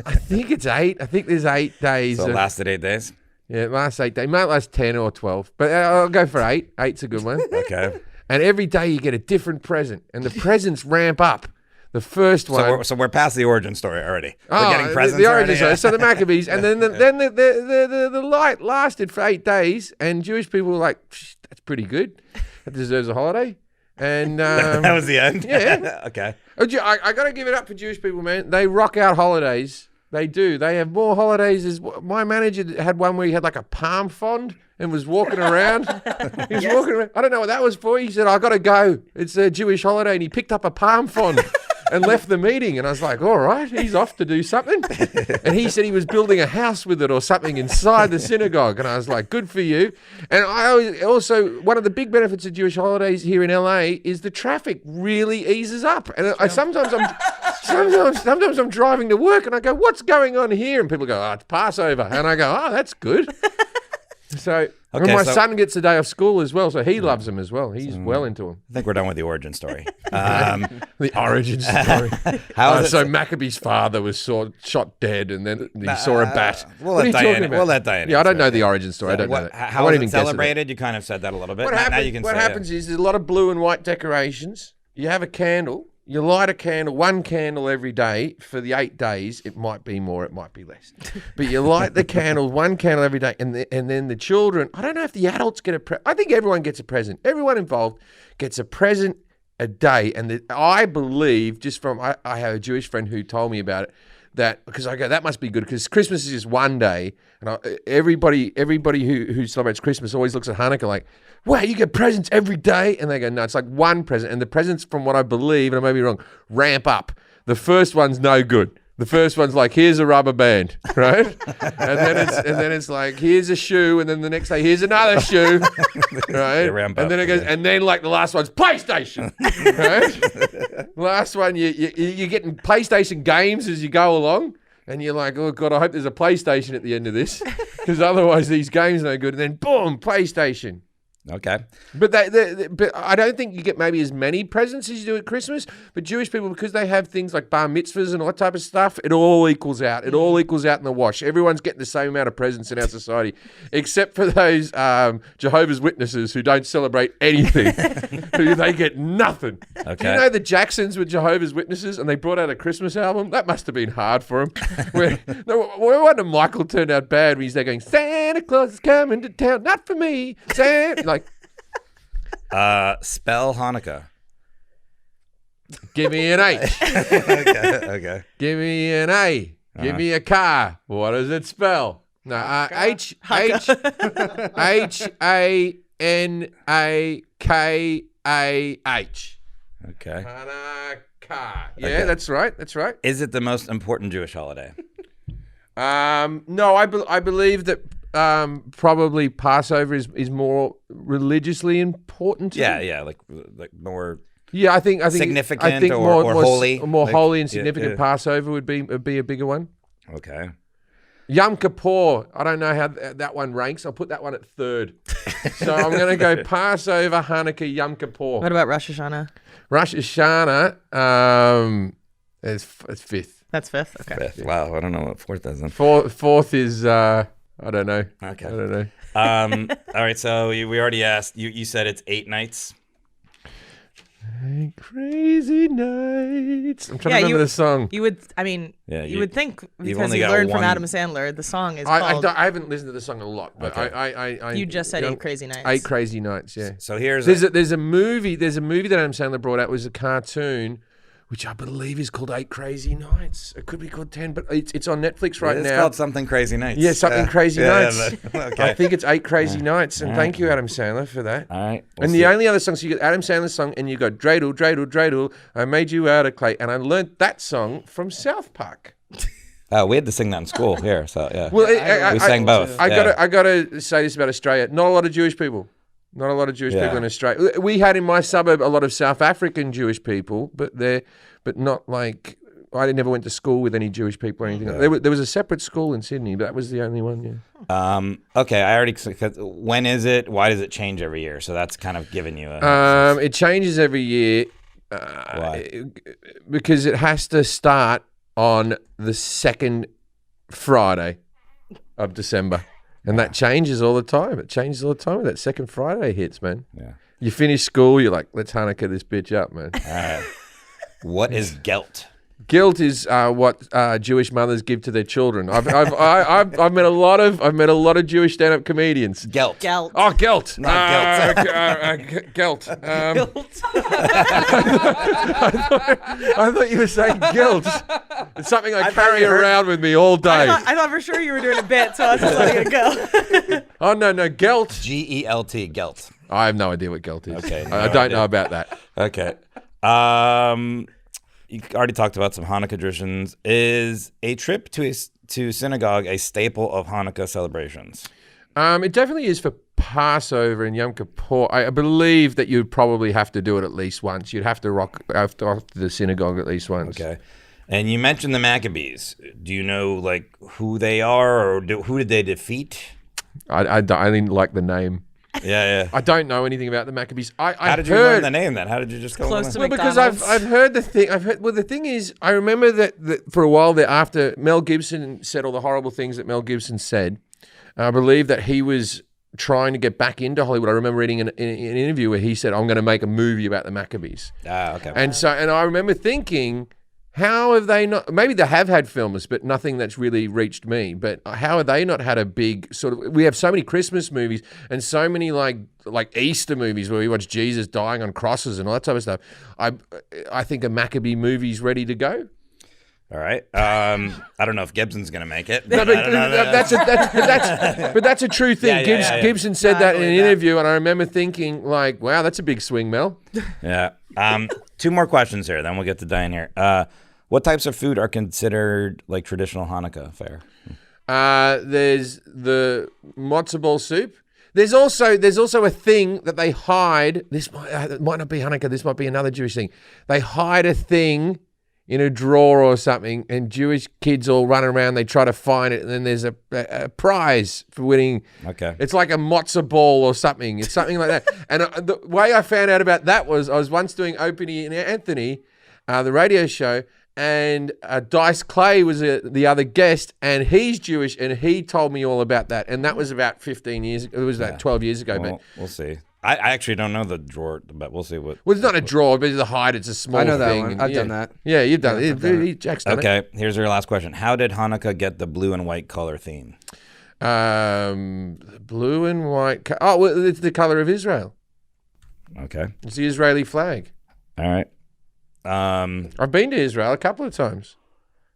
I think it's 8. I think there's 8 days.
So it lasted 8 days.
Yeah, it lasts 8 days. It might last 10 or 12, but I'll go for 8. 8's a good one.
Okay.
And every day you get a different present, and the presents ramp up. The first one.
So we're past the origin story already. We're
Oh,
getting presents
the origin
already.
story. So the Maccabees, and then the light lasted for 8 days, and Jewish people were like, "Psh, that's pretty good. That deserves a holiday." And
That was the end.
Yeah.
Okay.
I got to give it up for Jewish people, man. They rock out holidays. They do. They have more holidays. My manager had one where he had like a palm frond and was walking around. He was walking around. I don't know what that was for. He said, I got to go. It's a Jewish holiday. And he picked up a palm frond and left the meeting. And I was like, all right, he's off to do something. And he said he was building a house with it or something inside the synagogue. And I was like, good for you. And I also, one of the big benefits of Jewish holidays here in LA is the traffic really eases up. And sometimes I'm driving to work and I go, what's going on here? And people go, oh, it's Passover. And I go, oh, that's good. So and my son gets a day off school as well, so he loves them as well. He's well into them.
I think we're done with the origin story.
The origin story. So Maccabee's father was shot dead, and then he saw a bat.
We'll let Dianne.
Yeah, I don't know the origin story. I don't know that.
How is it celebrated? You kind of said that a little bit.
What happens is there's a lot of blue and white decorations. You have a candle. You light a candle, one candle every day for the 8 days. It might be more, it might be less. But you light the candle, one candle every day, and then the children, I don't know if the adults get a present. I think everyone gets a present. Everyone involved gets a present a day. And I believe, just from, I have a Jewish friend who told me about it, that, because I go, that must be good, because Christmas is just one day. And everybody who celebrates Christmas always looks at Hanukkah like, wow, you get presents every day? And they go, no, it's like one present. And the presents, from what I believe, and I may be wrong, ramp up. The first one's no good. The first one's like, here's a rubber band, right? and then it's like, here's a shoe, and then the next day, here's another shoe, right? And then it goes, and then like the last one's PlayStation, right? Last one, you're getting PlayStation games as you go along. And you're like, oh, God, I hope there's a PlayStation at the end of this, because otherwise these games are no good. And then, boom, PlayStation.
Okay.
But but I don't think you get maybe as many presents as you do at Christmas. But Jewish people, because they have things like bar mitzvahs and all that type of stuff, it all equals out. It all equals out in the wash. Everyone's getting the same amount of presents in our society, except for those Jehovah's Witnesses who don't celebrate anything. They get nothing.
Okay.
Do you know the Jacksons were Jehovah's Witnesses and they brought out a Christmas album? That must have been hard for them. No wonder Michael turned out bad when he's there going, Santa Claus is coming to town, not for me, Santa. Like,
spell Hanukkah.
Give me an H.
Okay.
Give me an A. Give me a car. What does it spell? No, Hanakah.
Okay.
Hanukkah. Yeah, that's right. That's right.
Is it the most important Jewish holiday?
No, I believe that probably Passover is more religiously important.
Yeah, like more.
Yeah, I think
significant or
more
holy,
more
like,
holy and significant.
Yeah.
Passover would be a bigger one.
Okay.
Yom Kippur, I don't know how that one ranks. I'll put that one at third. So I'm going to go Passover, Hanukkah, Yom Kippur.
What about Rosh Hashanah?
Rosh Hashanah, it's fifth.
That's fifth. Okay.
Fifth. Wow, I don't know what fourth is then.
Fourth is I don't know.
Okay.
I don't know.
All right. So we already asked. You said it's 8 nights.
Crazy nights. I'm trying to remember the song.
You would, I mean, you would think because you learned from Adam Sandler, the song is called.
I haven't listened to the song a lot, but
okay. You just said 8 Crazy Nights.
8 Crazy Nights, yeah.
So there's
a movie that Adam Sandler brought out. It was a cartoon, which I believe is called 8 Crazy Nights. It could be called 10, but it's on Netflix right now.
It's called Something Crazy Nights.
Yeah, Something Crazy Nights.
Okay.
I think it's 8 Crazy Nights, and thank you, Adam Sandler, for that.
All right.
And the only other songs, so you got Adam Sandler's song, and you got Dreidel, Dreidel, Dreidel, I Made You Out of Clay, and I learnt that song from South Park.
Oh, we had to sing that in school here, so yeah.
Well,
we sang both.
I gotta say this about Australia. Not a lot of Jewish people. Not a lot of Jewish people in Australia. We had in my suburb a lot of South African Jewish people, but not like, I never went to school with any Jewish people or anything.
Yeah.
There was a separate school in Sydney, but that was the only one, yeah.
Okay, I already, when is it? Why does it change every year? So that's kind of giving you
it changes every year.
Why?
Because it has to start on the second Friday of December. And that changes all the time. It changes all the time when that second Friday hits, man.
Yeah.
You finish school, you're like, let's Hanukkah this bitch up, man.
What is Gelt?
Guilt is what Jewish mothers give to their children. I've met a lot of Jewish stand-up comedians.
Gelt.
Gelt.
Oh, guilt.
Not
Guilt. I thought you were saying guilt. It's something I carry around with me all day.
I thought for sure you were doing a bit, so I was just letting it go.
Oh, no, guilt.
Gelt. Gelt.
I have no idea what guilt is.
Okay,
I don't know about that.
Okay. You already talked about some Hanukkah traditions. Is a trip to synagogue a staple of Hanukkah celebrations?
It definitely is for Passover and Yom Kippur. I believe that you'd probably have to do it at least once. You'd have to rock off to the synagogue at least once.
Okay. And you mentioned the Maccabees. Do you know like who they are, or who did they defeat?
I didn't like the name.
Yeah.
I don't know anything about the Maccabees.
How did you learn the name then? How did you just go
Close
with
to
it?
Well, because
McDonald's.
I've heard the thing. The thing is, I remember that for a while there, after Mel Gibson said all the horrible things that Mel Gibson said, I believe that he was trying to get back into Hollywood. I remember reading an interview where he said, "I'm going to make a movie about the Maccabees."
Ah, okay.
And I remember thinking, how have they not? Maybe they have had films, but nothing that's really reached me. But how have they not had a big sort of? We have so many Christmas movies and so many like Easter movies where we watch Jesus dying on crosses and all that type of stuff. I think a Maccabee movie's ready to go.
All right. I don't know if Gibson's going to make it.
No,
But
but
I don't know.
that's a true thing.
Yeah.
Gibson said that in an
believe that.
interview, and I remember thinking, like, wow, that's a big swing, Mel.
Yeah. Two more questions here, then we'll get to Dianne here. What types of food are considered like traditional Hanukkah fare?
There's the matzo ball soup. There's also a thing that they hide. This might not be Hanukkah. This might be another Jewish thing. They hide a thing in a drawer or something, and Jewish kids all run around. They try to find it, and then there's a prize for winning.
Okay.
It's like a matzo ball or something. It's something like that. And the way I found out about that was I was once doing Opie and Anthony, the radio show, and Dice Clay was the other guest, and he's Jewish, and he told me all about that. And that was about 15 years. It was about 12 years ago.
Well,
But
we'll see. I actually don't know the drawer, but we'll see what.
well, it's not a drawer, but it's a hide. It's a small
I know that
thing.
one.
and
I've
yeah.
done that.
Yeah, you've done
Yeah,
it.
I've done
Jack's done it.
Okay, here's your last question. How did Hanukkah get the blue and white color theme?
Blue and white. Oh, well, it's the color of Israel.
Okay.
It's the Israeli flag.
All right.
I've been to Israel a couple of times.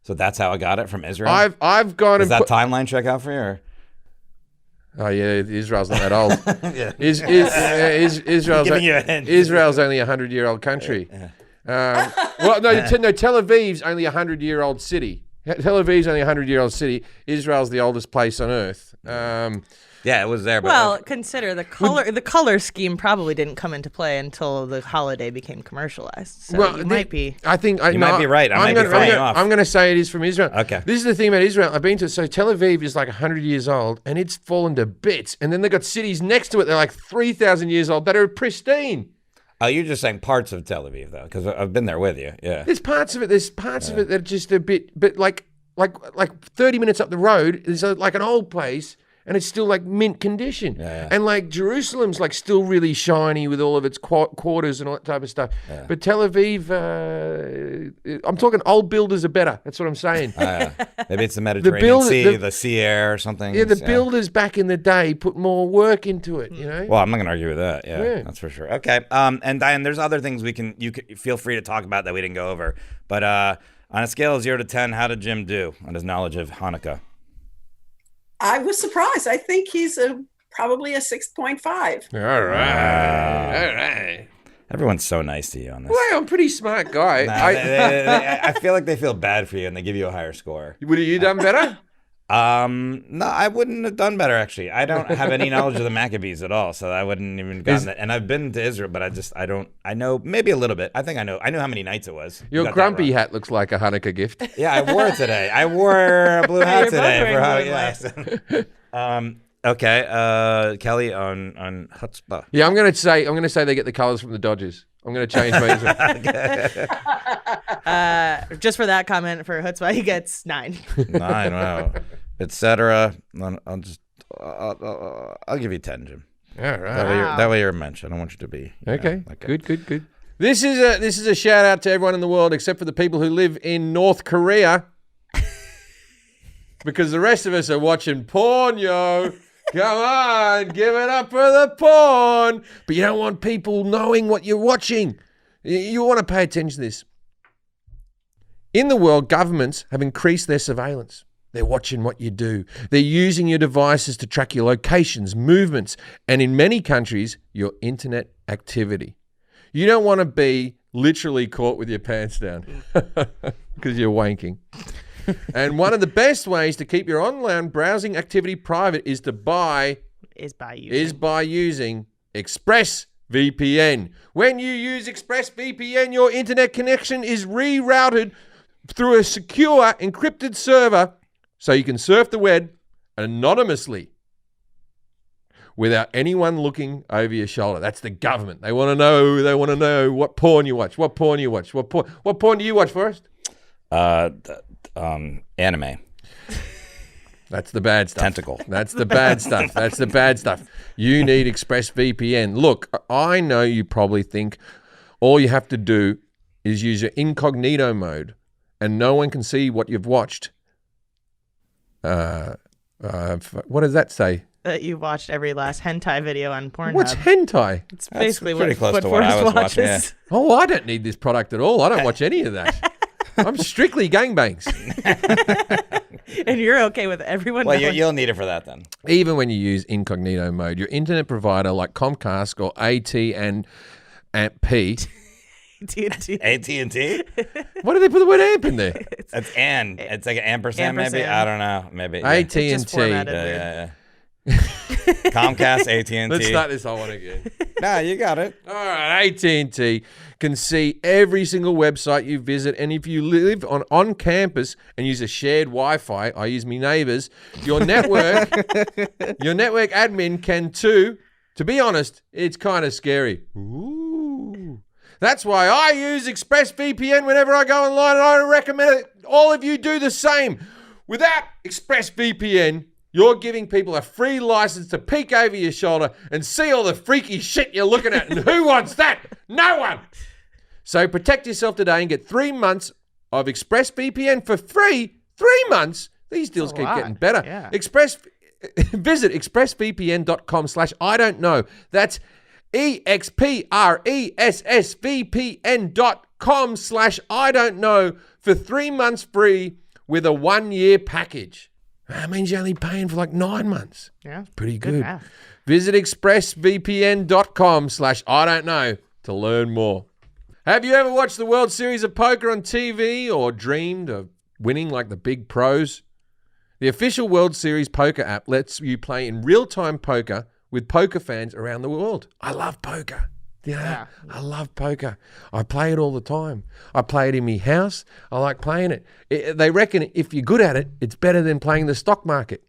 So that's how I got it from Israel?
I've gone
Does
and
that timeline check out for you? Or?
Oh yeah, Israel's not that old.
Yeah.
Israel's
Giving you a hint.
Israel's only a 100-year-old country. Well, no, Tel Aviv's only a 100-year-old city. Tel Aviv's only a 100-year-old city. Israel's the oldest place on earth.
Yeah, it was there. But
Well, consider the color. The color scheme probably didn't come into play until the holiday became commercialized. So you might be.
I think
You might be right. I might be throwing you off.
I'm going to say it is from Israel.
Okay.
This is the thing about Israel. I've been to. So Tel Aviv is like 100 years old, and it's fallen to bits. And then they've got cities next to it. They're like 3,000 years old that are pristine.
Oh, you're just saying parts of Tel Aviv, though, because I've been there with you. Yeah.
There's parts of it. There's parts of it that are just a bit, but like 30 minutes up the road, there's like an old place, and it's still like mint condition.
Yeah.
And like Jerusalem's like still really shiny with all of its quarters and all that type of stuff.
Yeah.
But Tel Aviv, I'm talking old builders are better. That's what I'm saying.
Maybe it's the Mediterranean Sea, the sea air or something.
Yeah, the builders back in the day put more work into it, you know?
Well, I'm not going to argue with that. Yeah, that's for sure. Okay. And Dianne, there's other things you could feel free to talk about that we didn't go over. But on a scale of 0 to 10, how did Jim do on his knowledge of Hanukkah?
I was surprised. I think he's probably a 6.5.
All right.
Everyone's so nice to you on this.
Well, I'm a pretty smart guy.
I feel like they feel bad for you and they give you a higher score.
Would have you done better?
No, I wouldn't have done better, actually. I don't have any knowledge of the Maccabees at all, so I wouldn't even gotten it. And I've been to Israel, but I know maybe a little bit. I think I knew how many nights it was.
Your
You got that
grumpy
wrong.
hat looks like a Hanukkah gift.
Yeah, I wore it today. I wore a blue hat
You're both
today
wearing
for
blue
how.
and
Okay, Kelly on chutzpah.
Yeah, I'm gonna say they get the colors from the Dodgers. I'm gonna change my answer.
Just for that comment for Chutzpah, he gets 9.
9, wow, etc. I'll give you 10, Jim.
All right.
That way you're a mensch. I don't want you to be.
Okay. Good. This is a shout out to everyone in the world except for the people who live in North Korea. Because the rest of us are watching porn, yo. Come on, give it up for the porn. But you don't want people knowing what you're watching. You want to pay attention to this. In the world, governments have increased their surveillance. They're watching what you do. They're using your devices to track your locations, movements, and in many countries, your internet activity. You don't want to be literally caught with your pants down because you're wanking. And one of the best ways to keep your online browsing activity private is by using ExpressVPN. When you use ExpressVPN, your internet connection is rerouted through a secure encrypted server so you can surf the web anonymously without anyone looking over your shoulder. That's the government. They want to know what porn you watch. What porn do you watch, Forrest?
Anime.
That's the bad stuff.
Tentacle.
That's the bad stuff. You need ExpressVPN. Look, I know you probably think all you have to do is use your incognito mode and no one can see what you've watched. What does that say?
That you watched every last hentai video on Pornhub.
What's hentai?
It's basically
pretty close to what
Forrest
I was watching,
watches.
yeah.
Oh, I don't need this product at all. I don't watch any of that. I'm strictly gangbangs.
And you're okay with everyone
Well,
knowing.
you'll need it for that then.
Even when you use incognito mode, your internet provider like Comcast or AT&T.
TNT.
AT&T?
Why did they put the word amp in there?
It's It's like an ampersand, maybe?
Ampersand.
I don't know. Maybe. Yeah.
AT&T.
It's just formatted.
Yeah. Comcast, AT&T.
Let's start this whole one again.
Nah, you got it.
All right, AT&T can see every single website you visit, and if you live on campus and use a shared Wi-Fi, I use me neighbors, your network admin can too. To be honest, it's kind of scary. Ooh. That's why I use ExpressVPN whenever I go online, and I recommend it. All of you do the same. Without ExpressVPN, you're giving people a free license to peek over your shoulder and see all the freaky shit you're looking at. And who wants that? No one. So protect yourself today and get 3 months of ExpressVPN for free. 3 months? These deals keep getting better.
Yeah.
Visit expressvpn.com/I don't know. That's expressvpn.com/I don't know for 3 months free with a 1-year package. That means you're only paying for like 9 months.
Yeah.
It's pretty good.
math.
Visit expressvpn.com/I don't know to learn more. Have you ever watched the World Series of Poker on TV or dreamed of winning like the big pros? The official World Series poker app lets you play in real-time poker with poker fans around the world. I love poker. Yeah, I love poker. I play it all the time. I play it in my house. I like playing it. They reckon if you're good at it, it's better than playing the stock market.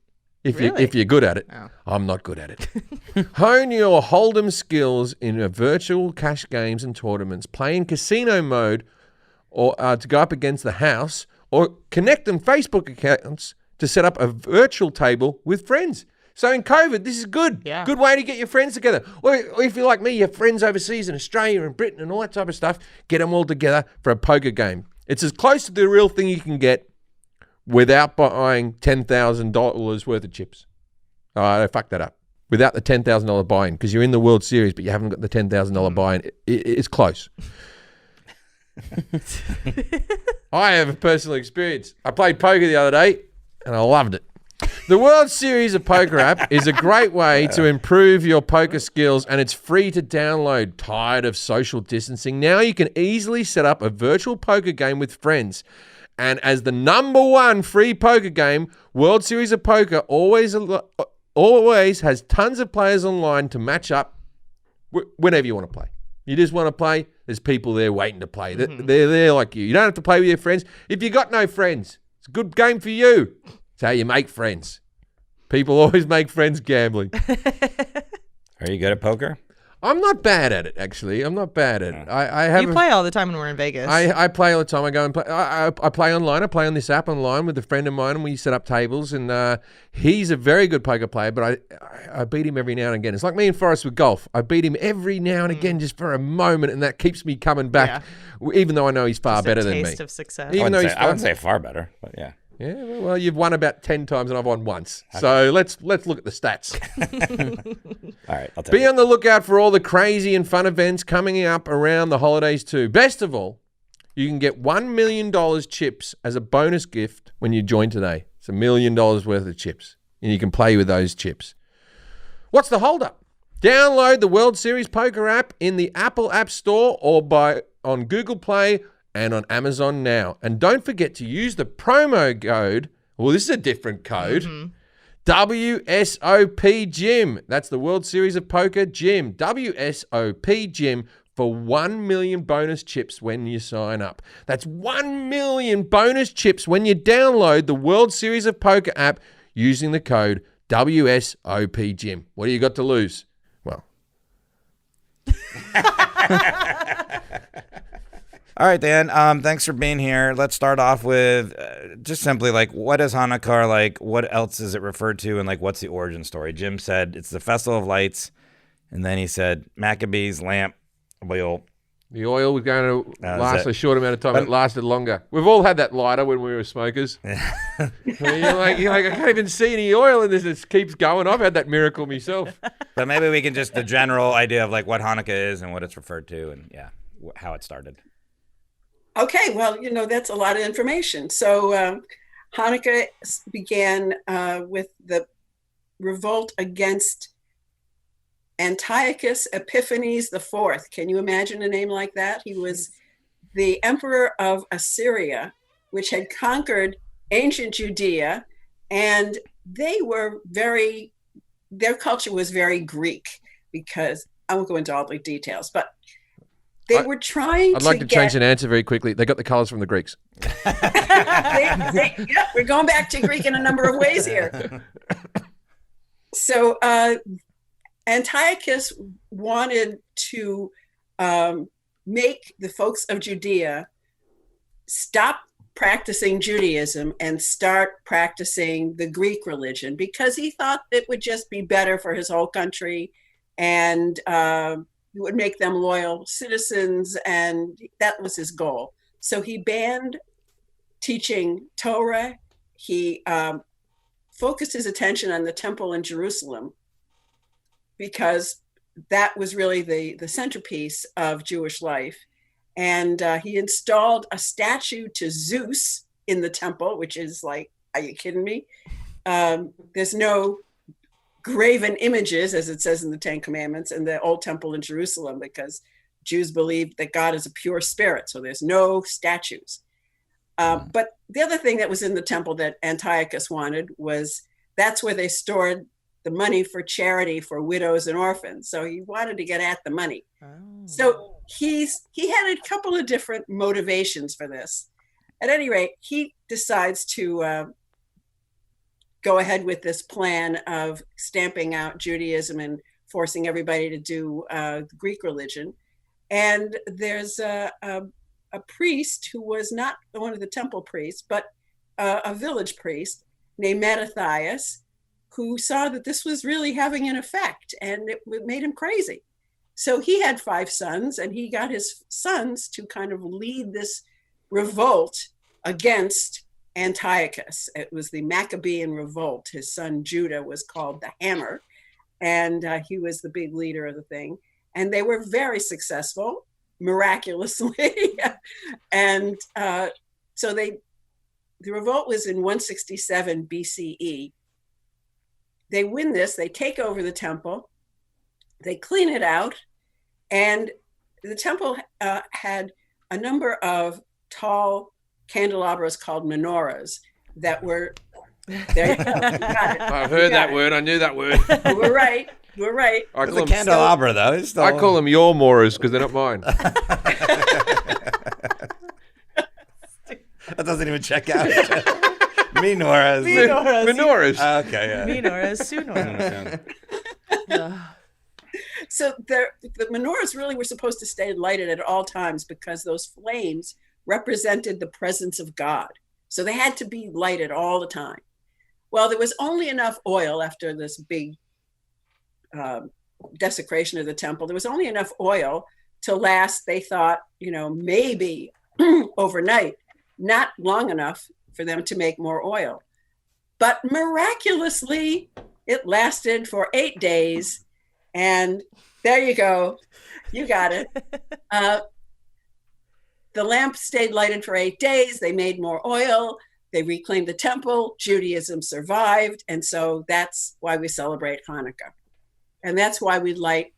If you're good at it.
Oh.
I'm not good at it. Hone your hold'em skills in virtual cash games and tournaments. Play in casino mode or to go up against the house, or connect them Facebook accounts to set up a virtual table with friends. So in COVID, this is good.
Yeah.
Good way to get your friends together. Or if you're like me, you have friends overseas in Australia and Britain and all that type of stuff, get them all together for a poker game. It's as close to the real thing you can get without buying $10,000 worth of chips. I fucked that up. Without the $10,000 buy-in, because you're in the World Series, but you haven't got the $10,000 buy-in. It's close. I have a personal experience. I played poker the other day, and I loved it. The World Series of Poker app is a great way to improve your poker skills, and it's free to download. Tired of social distancing? Now you can easily set up a virtual poker game with friends. And as the #1 free poker game, World Series of Poker always has tons of players online to match up whenever you want to play. You just want to play, there's people there waiting to play. They're there like you. You don't have to play with your friends. If you got no friends, it's a good game for you. It's how you make friends. People always make friends gambling.
Are you good at poker?
I'm not bad at it, actually. I'm not bad at it. I have.
You play all the time when we're in Vegas.
I play all the time. I go and play. I play online. I play on this app online with a friend of mine, and we set up tables. And he's a very good poker player, but I beat him every now and again. It's like me and Forrest with golf. I beat him every now and again, just for a moment, and that keeps me coming back, even though I know he's far
Just
better
a
than me.
taste of success.
Even though
I wouldn't say far better, but yeah.
Yeah, well, you've won about 10 times, and I've won once. So let's look at the stats.
All right, I'll tell
Be
you.
on the lookout for all the crazy and fun events coming up around the holidays too. Best of all, you can get $1 million chips as a bonus gift when you join today. It's $1 million worth of chips, and you can play with those chips. What's the holdup? Download the World Series Poker app in the Apple App Store or on Google Play and on Amazon now. And don't forget to use the promo code, well, this is a different code, WSOP Gym. That's the World Series of Poker Gym. WSOP Gym for 1 million bonus chips when you sign up. That's 1 million bonus chips when you download the World Series of Poker app using the code WSOP Gym. What do you got to lose? Well.
All right, Dan. Thanks for being here. Let's start off with just simply like, what is Hanukkah like? What else is it referred to? And like, what's the origin story? Jim said it's the Festival of Lights. And then he said Maccabees, lamp, oil.
The oil was going to
That was
last
it.
a short amount of time. It lasted longer. We've all had that lighter when we were smokers. you're like, I can't even see any oil in this. It keeps going. I've had that miracle myself.
But maybe we can just the general idea of like what Hanukkah is and what it's referred to and how it started.
Okay, well, that's a lot of information. So Hanukkah began with the revolt against Antiochus Epiphanes IV. Can you imagine a name like that? He was the emperor of Assyria, which had conquered ancient Judea, and their culture was very Greek, because I won't go into all the details, but they were trying
I'd like to change an answer very quickly. They got the colors from the Greeks.
Yeah, we're going back to Greek in a number of ways here. So Antiochus wanted to make the folks of Judea stop practicing Judaism and start practicing the Greek religion, because he thought it would just be better for his whole country, and it would make them loyal citizens, and that was his goal. So he banned teaching Torah. He focused his attention on the temple in Jerusalem, because that was really the centerpiece of Jewish life. And he installed a statue to Zeus in the temple, which is like, are you kidding me? There's no graven images, as it says in the Ten Commandments, in the old temple in Jerusalem, because Jews believed that God is a pure spirit. So there's no statues. But the other thing that was in the temple that Antiochus wanted was, that's where they stored the money for charity for widows and orphans. So he wanted to get at the money. Oh. So he had a couple of different motivations for this. At any rate, he decides to go ahead with this plan of stamping out Judaism and forcing everybody to do the Greek religion. And there's a priest who was not one of the temple priests, but a village priest named Mattathias, who saw that this was really having an effect, and it made him crazy. So he had 5 sons, and he got his sons to kind of lead this revolt against Antiochus. It was the Maccabean revolt. His son Judah was called the Hammer, and he was the big leader of the thing. And they were very successful, miraculously. And so the revolt was in 167 BCE. They win this, they take over the temple, they clean it out, and the temple had a number of tall candelabras called menorahs that were, there you go, you got it.
I've heard that word. I knew that word.
You were right. You were right.
I
The
call them,
candelabra, though. It's still...
I call them your moras because they're not mine.
That doesn't even check out. Menorahs.
Menorahs.
Okay, yeah.
Menorahs, Sunoras.
So the menorahs really were supposed to stay lighted at all times because those flames represented the presence of God. So they had to be lighted all the time. Well, there was only enough oil after this big desecration of the temple. There was only enough oil to last, they thought, maybe overnight, not long enough for them to make more oil. But miraculously, it lasted for 8 days. And there you go. You got it. The lamp stayed lighted for 8 days. They made more oil. They reclaimed the temple. Judaism survived. And so that's why we celebrate Hanukkah. And that's why we light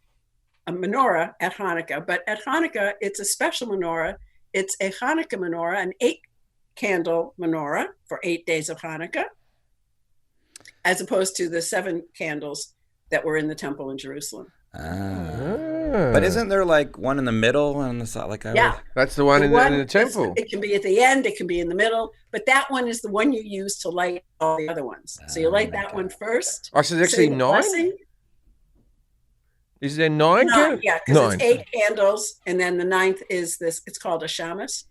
a menorah at Hanukkah. But at Hanukkah, it's a special menorah. It's a Hanukkah menorah, an 8-candle menorah for 8 days of Hanukkah, as opposed to the 7 candles that were in the temple in Jerusalem.
But isn't there like one in the middle and the side?
That's the one in the temple.
It can be at the end, it can be in the middle, but that one is the one you use to light all the other ones. So you light that one first.
Oh, so there's actually 9?
Blessing.
Is there 9?
Yeah, because it's 8 candles, and then the 9th is this. It's called a shamus,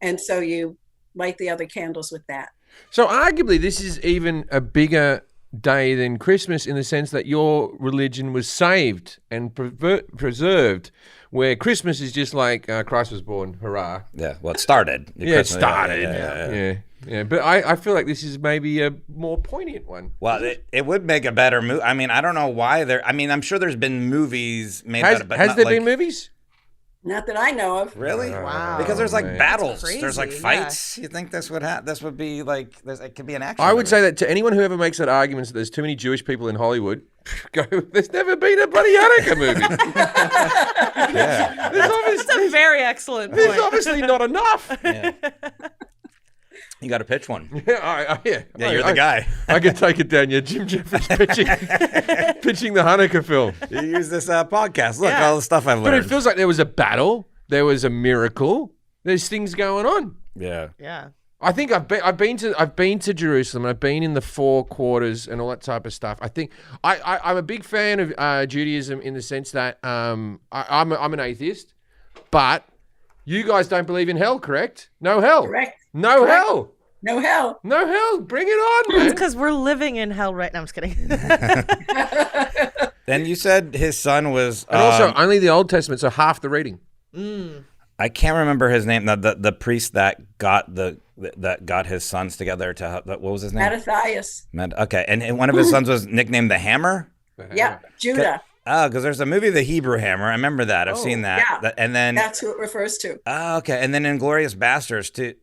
and so you light the other candles with that.
So arguably, this is even a bigger day than Christmas in the sense that your religion was saved and preserved, where Christmas is just like Christ was born, hurrah.
Yeah, well, it started.
It started. Yeah. But I feel like this is maybe a more poignant one.
Well, it would make a better movie. I mean, I don't know why I'm sure there's been movies made.
Has there been movies?
Not that I know of.
Really?
Wow.
Because there's like
man.
battles.
Crazy,
There's like fights. You think this would be like it could be an action
I would
movie.
say that to anyone who ever makes that argument that there's too many Jewish people in Hollywood, go, there's never been a bloody Hanukkah movie.
Yeah.
That's a very excellent point.
There's obviously not enough.
Yeah. You got to pitch one.
Yeah,
Yeah, you're the guy.
I could take it down. Yeah, Jim Jefferies pitching the Hanukkah film.
You use this podcast. Look, all the stuff I've
But
learned.
it feels like there was a battle. There was a miracle. There's things going on.
Yeah.
Yeah.
I think I've been to Jerusalem. I've been in the 4 quarters and all that type of stuff. I think I'm a big fan of Judaism in the sense that I'm an atheist, but you guys don't believe in hell, correct? No hell.
Correct.
No
Correct.
hell.
No hell.
No hell. Bring it on, man.
It's because we're living in hell right now. I'm just kidding.
Then you said his son was.
And also only the Old Testament, so half the reading.
I can't remember his name. The priest that got his sons together to what was his name?
Mattathias.
Okay, and one of his sons was nicknamed the Hammer.
Yeah, Judah.
Oh, because there's a movie, The Hebrew Hammer. I remember that. I've seen that.
Yeah.
And then
That's who it refers to.
oh, okay, and then Inglorious Bastards too.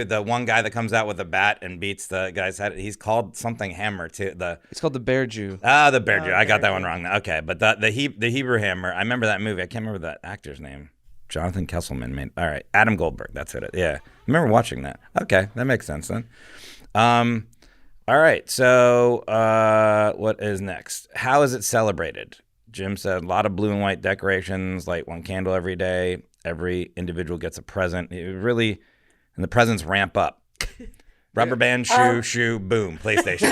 The one guy that comes out with a bat and beats the guy's head. He's called something Hammer too.
It's called The Bear Jew.
The Bear Jew. I got that one wrong. Okay, but the Hebrew Hammer. I remember that movie. I can't remember that actor's name. Jonathan Kesselman made. All right, Adam Goldberg. That's it. Yeah, I remember watching that. Okay, that makes sense then. All right. So what is next? How is it celebrated? Jim said a lot of blue and white decorations, light 1 candle every day. Every individual gets a present. It really, and the presents ramp up. Rubber band, shoe, boom, PlayStation.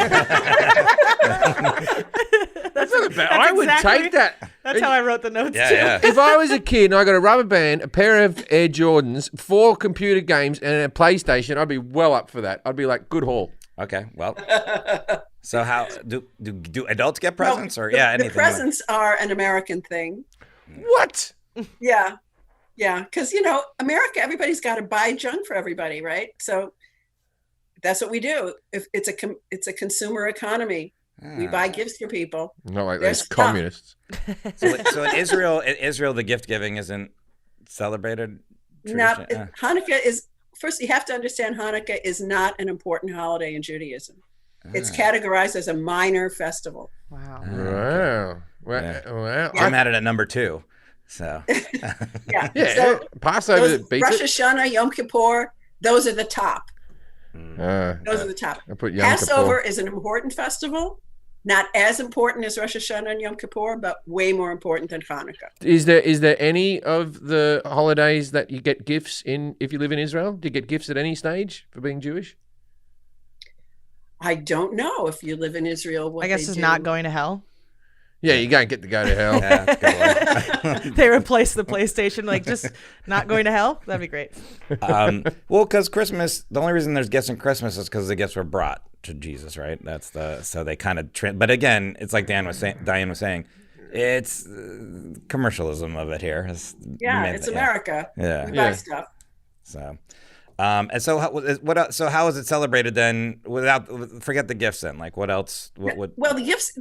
That's not bad. I would take that.
That's how I wrote the notes too.
Yeah.
If I was a kid and I got a rubber band, a pair of Air Jordans, 4 computer games, and a PlayStation, I'd be well up for that. I'd be like, good haul.
Okay. Well. So how do adults get presents or anything?
The presents are an American thing.
What?
Yeah, because America, everybody's got to buy junk for everybody, right? So that's what we do. If it's a consumer economy, we buy gifts for people.
Not like
There's
those communists.
So in Israel, the gift giving isn't celebrated.
Not Hanukkah is. First, you have to understand Hanukkah is not an important holiday in Judaism. It's categorized as a minor festival.
Wow.
Wow. Wow.
I'm at it at number 2. So
Yeah.
Yeah.
So
Passover beats
Rosh
it.
Hashanah, Yom Kippur, those are the top.
I
Those are the top.
put Yom
Passover
Kippur.
is an important festival. Not as important as Rosh Hashanah and Yom Kippur, but way more important than Hanukkah.
Is there any of the holidays that you get gifts in if you live in Israel? Do you get gifts at any stage for being Jewish?
I don't know if you live in Israel. What
I guess
they
it's
do.
not going to hell.
Yeah, you don't get to go to hell.
Yeah, that's a good one.
They replace the PlayStation, like just not going to hell. That'd be great.
Well, because Christmas, the only reason there's gifts in Christmas is because the gifts were brought to Jesus, right? So they kind of but again, it's like Diane was saying, it's commercialism of it here. It's
America.
Yeah.
We buy stuff.
So, and so how is it celebrated then? Forget the gifts then. Like what else?
Well, the gifts.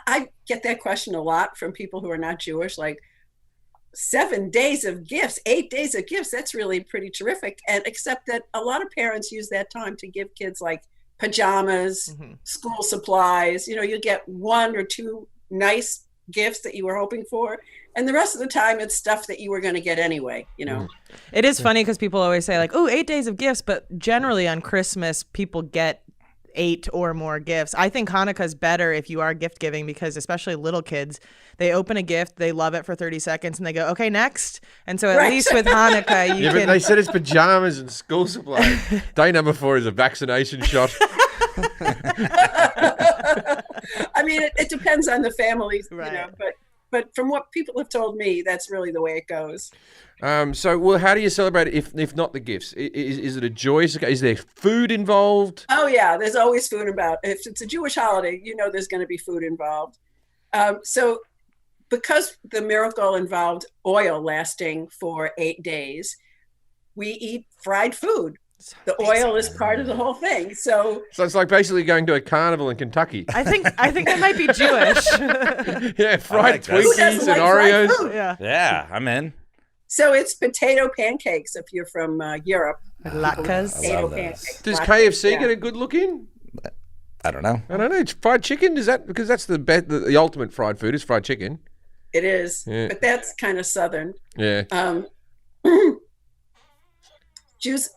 I get that question a lot from people who are not Jewish. Like 7 days of gifts, 8 days of gifts. That's really pretty terrific. And except that a lot of parents use that time to give kids like pajamas, school supplies. You get 1 or 2 nice gifts that you were hoping for, and the rest of the time it's stuff that you were going to get anyway.
It is funny because people always say like, oh, 8 days of gifts, but generally on Christmas people get 8 or more gifts. I think Hanukkah's better if you are gift giving, because especially little kids, they open a gift, they love it for 30 seconds, and they go, okay, next. And so at least with Hanukkah, you
Yeah,
can.
but they said it's pajamas and school supplies. Day number 4 is a vaccination shot.
I mean, it depends on the families,
Right.
but from what people have told me, that's really the way it goes.
So, how do you celebrate it if not the gifts? Is it a joyous? Is there food involved?
Oh yeah, there's always food involved. If it's a Jewish holiday, there's going to be food involved. So because the miracle involved oil lasting for 8 days, we eat fried food. The oil is part of the whole thing. So
it's like basically going to a carnival in Kentucky.
I think that might be Jewish.
Yeah, fried
that.
who
Twinkies
doesn't
and
like fried
Oreos.
food?
Yeah, I'm in.
So it's potato pancakes if you're from Europe.
Latkes.
I love those.
Pancakes.
Does
Latkes,
KFC
yeah.
get a good look in?
I don't know.
I don't know. It's fried chicken. Because that's the ultimate fried food is fried chicken.
It is,
Yeah.
but that's kind of Southern.
Yeah.
Jews.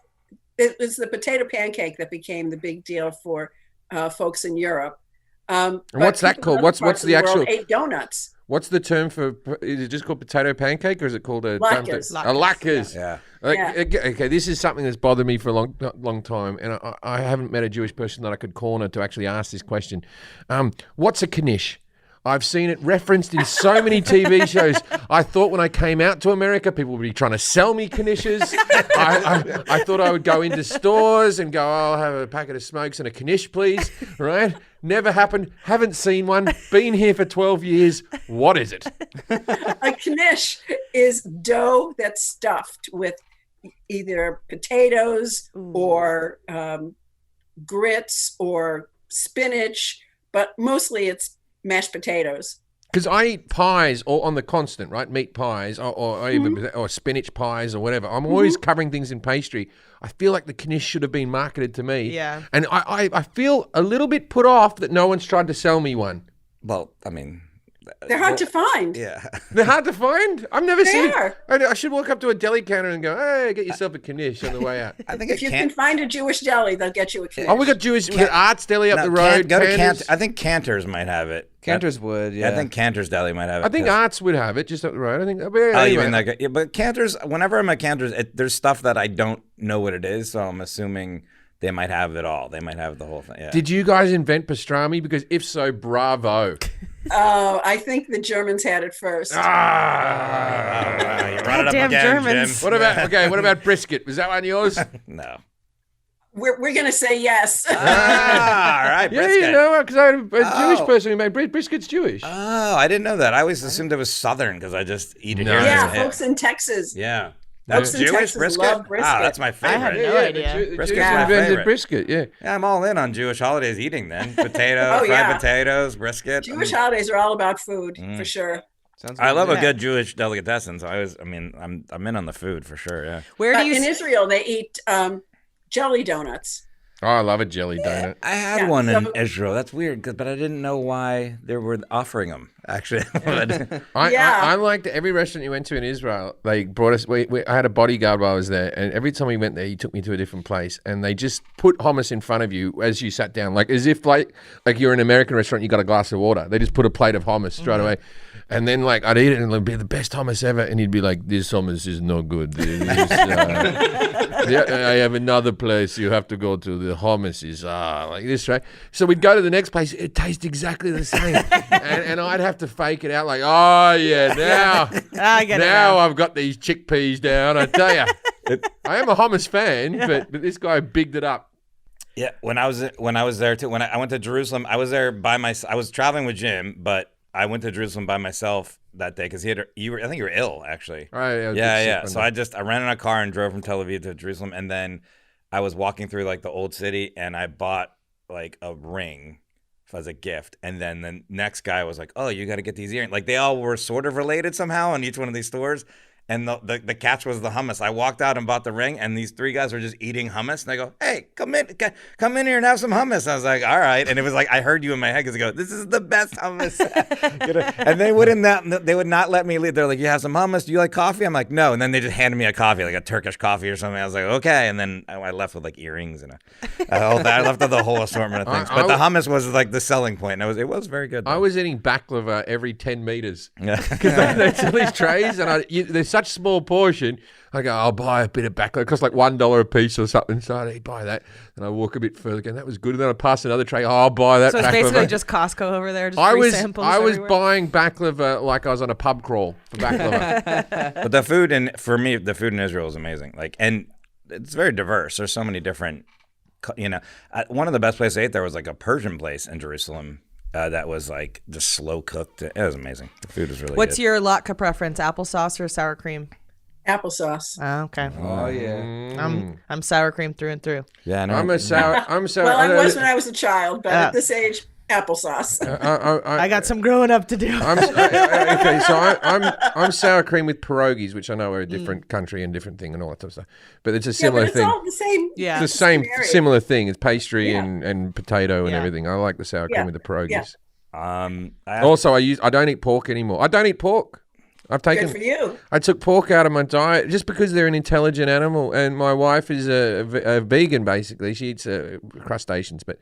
It was the potato pancake that became the big deal for folks in Europe.
And what's that called? What's the actual?
Ate donuts.
What's the term for? Is it just called potato pancake, or is it called a
Latkes.
A latkes.
Yeah.
Okay, this is something that's bothered me for a long time, and I haven't met a Jewish person that I could corner to actually ask this question. What's a knish? I've seen it referenced in so many TV shows. I thought when I came out to America, people would be trying to sell me knishes. I thought I would go into stores and go, I'll have a packet of smokes and a knish, please. Right? Never happened. Haven't seen one. Been here for 12 years. What is it?
A knish is dough that's stuffed with either potatoes or grits or spinach, but mostly it's mashed potatoes.
Because I eat pies all on the constant, right? Meat pies or spinach pies or whatever. I'm always covering things in pastry. I feel like the knish should have been marketed to me.
Yeah.
And I feel a little bit put off that no one's tried to sell me one.
Well, I mean,
They're hard to find.
yeah.
They're hard to find. I've never
They
seen.
are.
I should walk up to a deli counter and go, "Hey, get yourself a knish on the way out."
I think
If you can find a Jewish deli, they'll get you a knish.
Oh, we got Jewish Arts Deli up the road.
Go to
Cantor's.
I think Cantor's might have it.
Cantor's would, yeah.
I think Cantor's Deli might have it.
I think
'cause-
Arts would have it just up the road. I think.
Oh, you
anyway.
mean like, yeah, but Cantor's, whenever I'm at Cantor's, there's stuff that I don't know what it is, so I'm assuming they might have it all. They might have the whole thing. Yeah.
Did you guys invent pastrami? Because if so, bravo.
Oh, I think the Germans had it first.
You brought it up
Goddamn
again,
Germans.
What about brisket? Was that one yours?
Jim. No.
We're going to say yes.
All right,
Yeah,
brisket.
you know, because I had a Jewish
Oh.
person who made brisket's Jewish.
Oh, I didn't know that. I always assumed it was Southern because I just eat it
No.
here.
Yeah,
Yeah.
folks in Texas.
Yeah.
Folks
That's
in
Jewish
Texas
brisket?
love brisket.
Ah, that's my favorite.
I had no idea.
The
Brisket's
Jews
my
invented
favorite.
brisket, yeah.
Yeah, I'm all in on Jewish holidays eating then. Potato,
Oh,
fried
yeah.
potatoes, brisket.
Jewish holidays are all about food, for sure.
Sounds
I love a
good.
good Jewish delicatessen. So I'm in on the food for sure. Yeah.
Where do you
In Israel, they eat jelly donuts.
Oh, I love a jelly donut.
I had
Yeah,
one in
so-
Israel. That's weird, but I didn't know why they were offering them. Actually,
I liked every restaurant you went to in Israel. They brought us. I had a bodyguard while I was there, and every time we went there, he took me to a different place, and they just put hummus in front of you as you sat down, like as if like you're in an American restaurant, you got a glass of water. They just put a plate of hummus straight away. And then, like, I'd eat it and it'd be the best hummus ever. And he'd be like, this hummus is no good. I have another place you have to go to. The hummus is like this, right? So we'd go to the next place. It tastes exactly the same, and I'd have to fake it out like, oh yeah, now
I get it
now
now.
I've got these chickpeas down. I tell you, I am a hummus fan, but this guy bigged it up.
Yeah, when I was there too, when I went to Jerusalem, I was there by myself. I was traveling with Jim, but I went to Jerusalem by myself that day because I think you were ill actually.
Right?
Yeah. So I rented a car and drove from Tel Aviv to Jerusalem, and then I was walking through like the old city, and I bought like a ring as a gift, and then the next guy was like, "Oh, you got to get these earrings." Like they all were sort of related somehow in each one of these stores. And the catch was the hummus. I walked out and bought the ring, and these three guys were just eating hummus. And they go, "Hey, come in here and have some hummus." I was like, "All right." And it was like I heard you in my head because they go, "This is the best hummus." And they would not let me leave. They're like, "You have some hummus? Do you like coffee?" I'm like, "No." And then they just handed me a coffee, like a Turkish coffee or something. I was like, "Okay." And then I left with like earrings and I left with the whole assortment of things. But the hummus was like the selling point. And it was very good. Though.
I was eating baklava every 10 meters
Yeah.
because they sell these trays, and there's such small portion. I go, I'll buy a bit of baklava. It costs like $1 a piece or something. So I buy that, and I walk a bit further. Again, that was good. And then I pass another tray. Oh, I'll buy that.
So it's
baklava.
basically just Costco over there. Just
I
free
was
samples
buying
everywhere.
baklava like I was on a pub crawl for baklava.
But the food for me, the food in Israel is amazing. Like, and it's very diverse. There's so many different, one of the best places I ate there was like a Persian place in Jerusalem. That was like just slow cooked. It was amazing. The food was really
What's
good.
your latke preference? Applesauce or sour cream?
Applesauce.
Oh, okay.
Oh yeah.
I'm sour cream through and through.
Yeah, no,
I'm sour.
Well, I was when I was a child, but at this age, applesauce.
I got some growing up to do.
Okay, so I'm sour cream with pierogies, which I know are a different country and different thing and all that sort of stuff. But it's a
Yeah,
similar
but it's
thing.
all the same.
Yeah.
It's the same
area.
similar thing. It's pastry
Yeah.
and potato and
Yeah.
everything. I like the sour cream
Yeah.
with the pierogies.
Yeah.
Also, I don't eat pork anymore. I don't eat pork. I've taken.
Good for you.
I took pork out of my diet just because they're an intelligent animal, and my wife is a vegan. Basically, she eats crustaceans, but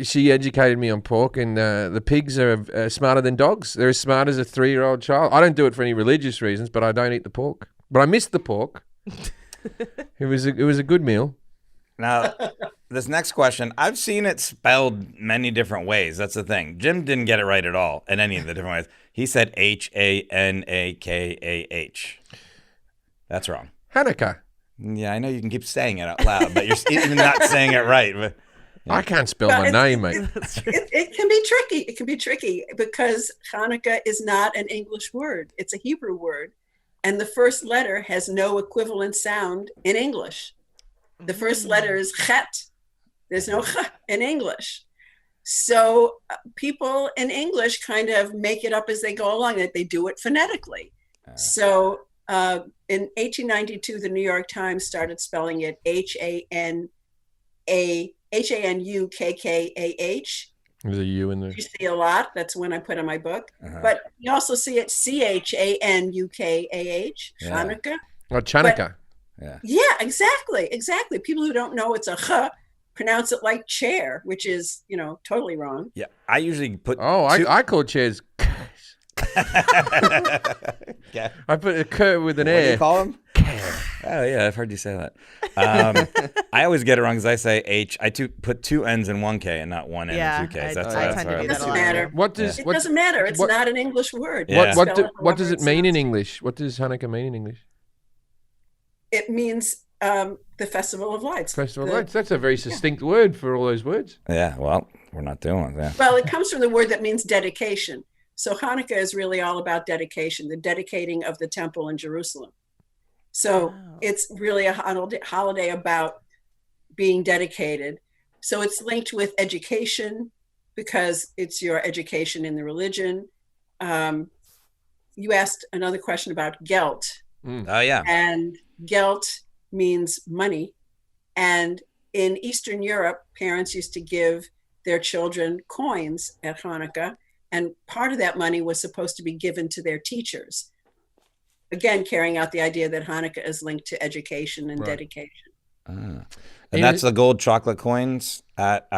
she educated me on pork, and the pigs are smarter than dogs. They're as smart as a 3-year-old child. I don't do it for any religious reasons, but I don't eat the pork. But I missed the pork. It was a good meal.
Now, this next question, I've seen it spelled many different ways. That's the thing. Jim didn't get it right at all in any of the different ways. He said Hanakah. That's wrong.
Hanukkah.
Yeah, I know you can keep saying it out loud, but you're even not saying it right. But
I can't spell
Well,
my
it's-
name, mate.
It can be tricky. It can be tricky because Hanukkah is not an English word. It's a Hebrew word. And the first letter has no equivalent sound in English. The first letter is chet. There's no ch in English. So people in English kind of make it up as they go along, that they do it phonetically. So in 1892, the New York Times started spelling it Hanukkah.
There's a U in there.
You see a lot. That's when I put in my book. But you also see it Chanukah,
Yeah.
Hanukkah.
Oh, Chanukah.
Yeah, exactly. People who don't know it's a ch pronounce it like chair, which is, totally wrong.
yeah, I usually put.
Oh, I call chairs.
Yeah.
I put a K with an
What do you
air.
call them? Oh yeah, I've heard you say that. I always get it wrong because I say H. I put 2 N's and 1 K and not 1 N
Yeah,
and 2 Ks.
I
That's
tend to
why
do
It
that a
doesn't
lot.
matter.
What does
It
what,
doesn't matter. It's
what-
not an English word.
Yeah.
what,
Spell
what does
however
it mean in
sounds.
English? What does Hanukkah mean in English?
It means the Festival of Lights.
Festival of
The-
Lights. That's a very succinct word for all those words.
Yeah. Well, we're not doing that.
Well, it comes from the word that means dedication. So Hanukkah is really all about dedication, the dedicating of the temple in Jerusalem. So it's really a holiday about being dedicated. So it's linked with education because it's your education in the religion. You asked another question about gelt,
Oh yeah.
and gelt means money. And in Eastern Europe, parents used to give their children coins at Hanukkah, and part of that money was supposed to be given to their teachers. Again, carrying out the idea that Hanukkah is linked to education and
Right.
dedication.
And that's the gold chocolate coins at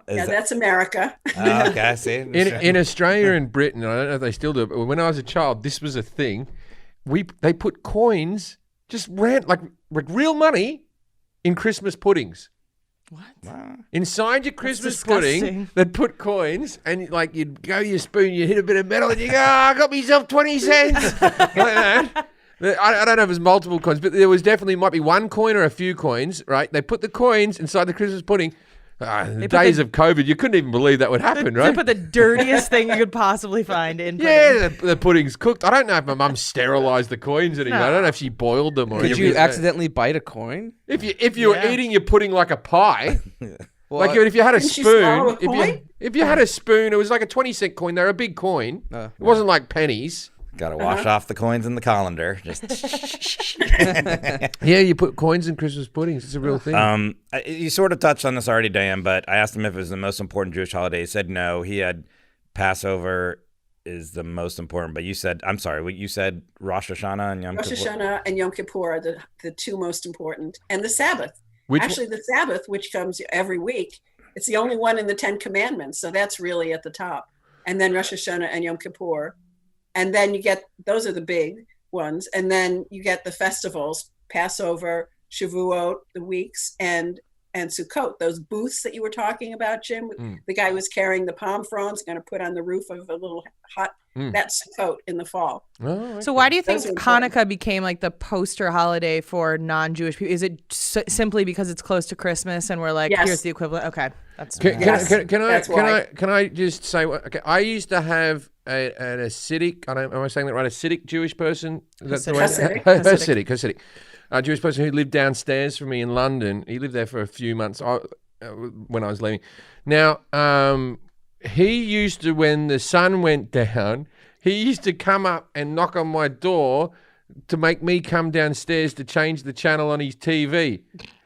That's America.
okay, I see.
In Australia and Britain, I don't know if they still do it, but when I was a child, this was a thing. They put coins just rent like real money in Christmas puddings.
What?
Inside your Christmas
disgusting.
pudding, they'd put coins, and like you'd go your spoon, you hit a bit of metal, and you go, I got myself 20 cents. Like that. I don't know if it was multiple coins, but there was definitely might be one coin or a few coins, right? They put the coins inside the Christmas pudding. In the days of COVID, you couldn't even believe that would happen,
They
right?
put the dirtiest thing you could possibly find in pudding.
Yeah, the pudding's cooked. I don't know if my mum sterilised the coins anymore. I don't know if she boiled them or
Could
anything.
you accidentally bite a coin?
If you were eating your pudding like a pie,
Well,
like if you had a
Didn't you swallow
spoon,
a coin?
if you had a spoon, it was like a 20-cent coin. They're a big coin. It wasn't like pennies.
Got to wash off the coins in the colander. Just
Yeah, you put coins in Christmas puddings. It's a real thing.
you sort of touched on this already, Diane, but I asked him if it was the most important Jewish holiday. He said no. He had Passover is the most important, but you said, I'm sorry, what you said Rosh Hashanah and Yom
Rosh
Kippur.
Hashanah and Yom Kippur are the two most important, and the Sabbath. Actually, the Sabbath, which comes every week, it's the only one in the 10 Commandments, so that's really at the top. And then Rosh Hashanah and Yom Kippur, and then you get those are the big ones, and then you get the festivals: Passover, Shavuot, the weeks, and Sukkot. Those booths that you were talking about, Jim. The guy who was carrying the palm fronds, going to put on the roof of a little hut. That's Sukkot in the fall.
So why do you think
Those are important.
Hanukkah became like the poster holiday for non-Jewish people? Is it simply because it's close to Christmas and we're like,
Yes.
here's the equivalent? Okay, that's
Yes, that's why.
Can I just say? Okay, I used to have an Hasidic. Am I saying that right? Hasidic Jewish person. Is that the way?
Hasidic.
Hasidic. A Jewish person who lived downstairs from me in London. He lived there for a few months when I was leaving. Now, he used to, when the sun went down, he used to come up and knock on my door to make me come downstairs to change the channel on his TV.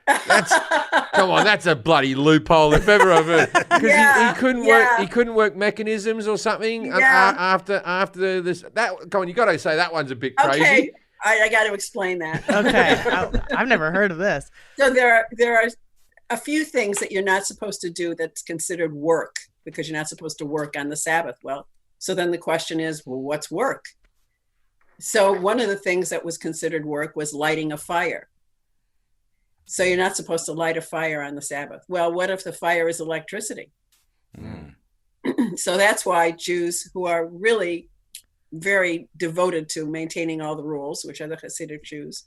Come on, that's a bloody loophole if ever I've heard. Because he couldn't work. He couldn't work mechanisms or something. After this, come on, you got to say that one's a bit crazy.
Okay, I got to explain that.
okay. I've never heard of this.
So there are a few things that you're not supposed to do that's considered work because you're not supposed to work on the Sabbath. Well, so then the question is, well, what's work? So one of the things that was considered work was lighting a fire. So you're not supposed to light a fire on the Sabbath. Well, what if the fire is electricity? So that's why Jews who are really very devoted to maintaining all the rules, which are the Hasidic Jews,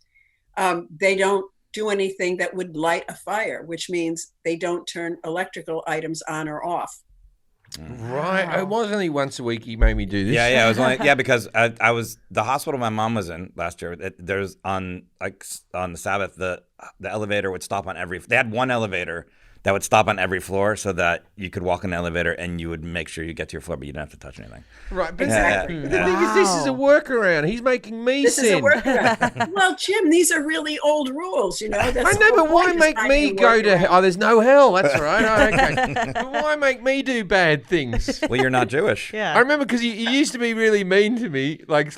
they don't do anything that would light a fire, which means they don't turn electrical items on or off.
Right. It was only once a week he made me do this.
Yeah, it was only because I was the hospital my mom was in last year. There's on the Sabbath the elevator would stop on every. They had one elevator that would stop on every floor so that you could walk in the elevator and you would make sure you get to your floor, but you didn't have to touch anything.
Right. But
Exactly.
the thing is, this is a workaround. He's making me
This is a
sin.
workaround. Well, Jim, these are really old rules, you know. That's
I
the
know,
whole
but why
point, is
make
finding
me
a
go to
workaround.
hell? Oh, there's no hell. That's right. Oh, okay. But why make me do bad things?
Well, you're not Jewish.
Yeah.
I remember because he used to be really mean to me, like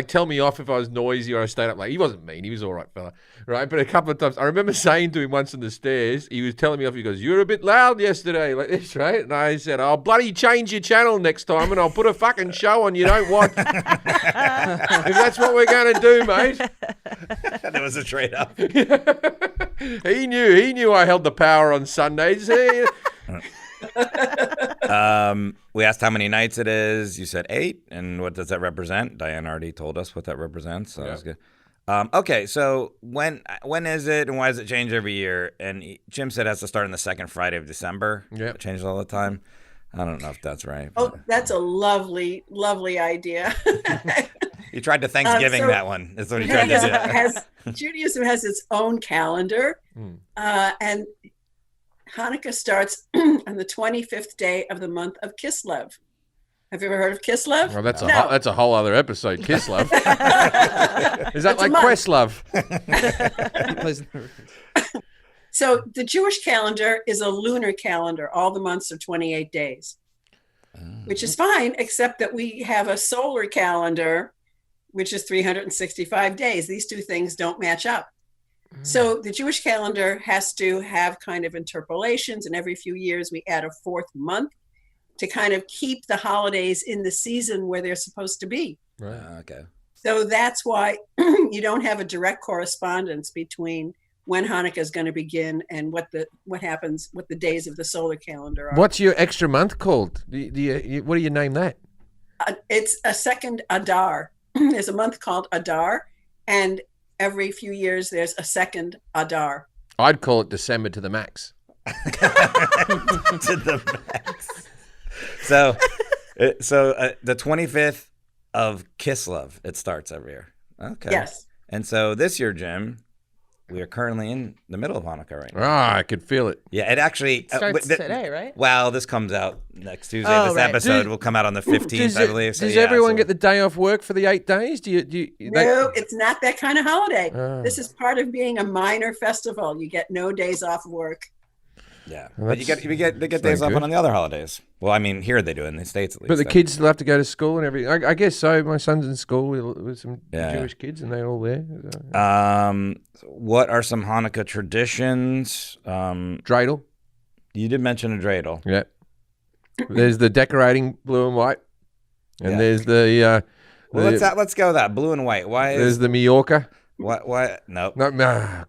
tell me off if I was noisy or I stayed up late. He wasn't mean; he was all right fella, right? But a couple of times, I remember saying to him once on the stairs, he was telling me off. He goes, "You're a bit loud yesterday, like this, right?" And I said, "I'll bloody change your channel next time, and I'll put a fucking show on you don't watch." If that's what we're going to do, mate.
That was a trade up.
He knew I held the power on Sundays.
We asked how many nights it is. You said 8, and what does that represent? Diane already told us what that represents, so that's good. Okay, so when is it, and why does it change every year? And Jim said it has to start on the second Friday of December.
Yeah,
it changes all the time. I don't know if that's right.
Oh, that's a lovely, lovely idea.
He tried to Thanksgiving that one. That's what he tried to do.
Judaism has its own calendar, and Hanukkah starts on the 25th day of the month of Kislev. Have you ever heard of Kislev?
Well, that's a whole other episode. Kislev. Is that like Questlove?
So the Jewish calendar is a lunar calendar. All the months are 28 days, which is fine, except that we have a solar calendar, which is 365 days. These two things don't match up. So the Jewish calendar has to have kind of interpolations, and every few years we add a fourth month to kind of keep the holidays in the season where they're supposed to be.
Right.
Okay.
So that's why you don't have a direct correspondence between when Hanukkah is going to begin and what the days of the solar calendar are.
What's your extra month called? What do you name that?
It's a second Adar. There's a month called Adar, and every few years there's a second Adar.
I'd call it December to the max.
To the max. So the 25th of Kislev, it starts every year. Okay.
Yes.
And so this year, Jim, we are currently in the middle of Hanukkah right now.
Ah, I could feel it.
Yeah, it actually
Starts today, right?
Well, this comes out next Tuesday.
Oh,
this
right.
episode will come out on the 15th, I believe. So
Does
yeah,
everyone get the day off work for the 8 days?
No, it's not that kind of holiday.
Oh.
This is part of being a minor festival. You get no days off work.
Yeah,
Well,
but they get
that's
days
not
off
good.
on the other holidays. Well, I mean, here they do in the States at least.
But the kids still have to go to school and everything. I guess so. My son's in school with some
Yeah.
Jewish kids, and they're all there. So.
What are some Hanukkah traditions?
Dreidel.
You did mention a dreidel.
Yeah. There's the decorating blue and white, and
Yeah.
there's the.
Well, let's go with that blue and white. Why
There's
is
the Majorca.
why? No,
No,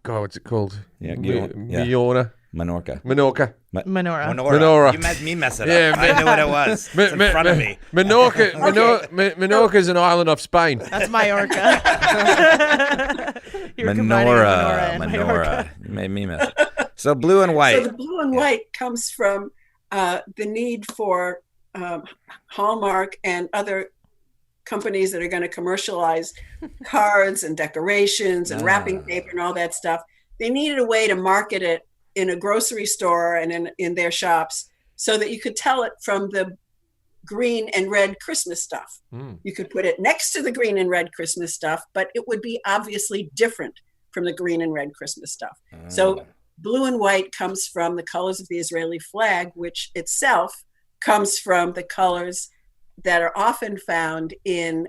God, what's it called?
Yeah,
Majorna.
Menorca.
Menorca.
Menorah.
Menorah.
You made me mess it
Yeah,
up. I knew what it was. It's in front of me.
Menorca. Menorca is an island off Spain.
That's Mallorca. You were combining
Menorah.
and Mallorca.
Menorah. You made me mess it up. So blue and white.
So the blue and white comes from the need for Hallmark and other companies that are going to commercialize cards and decorations and wrapping paper and all that stuff. They needed a way to market it in a grocery store and in their shops so that you could tell it from the green and red Christmas stuff. You could put it next to the green and red Christmas stuff, but it would be obviously different from the green and red Christmas stuff. So blue and white comes from the colors of the Israeli flag, which itself comes from the colors that are often found in,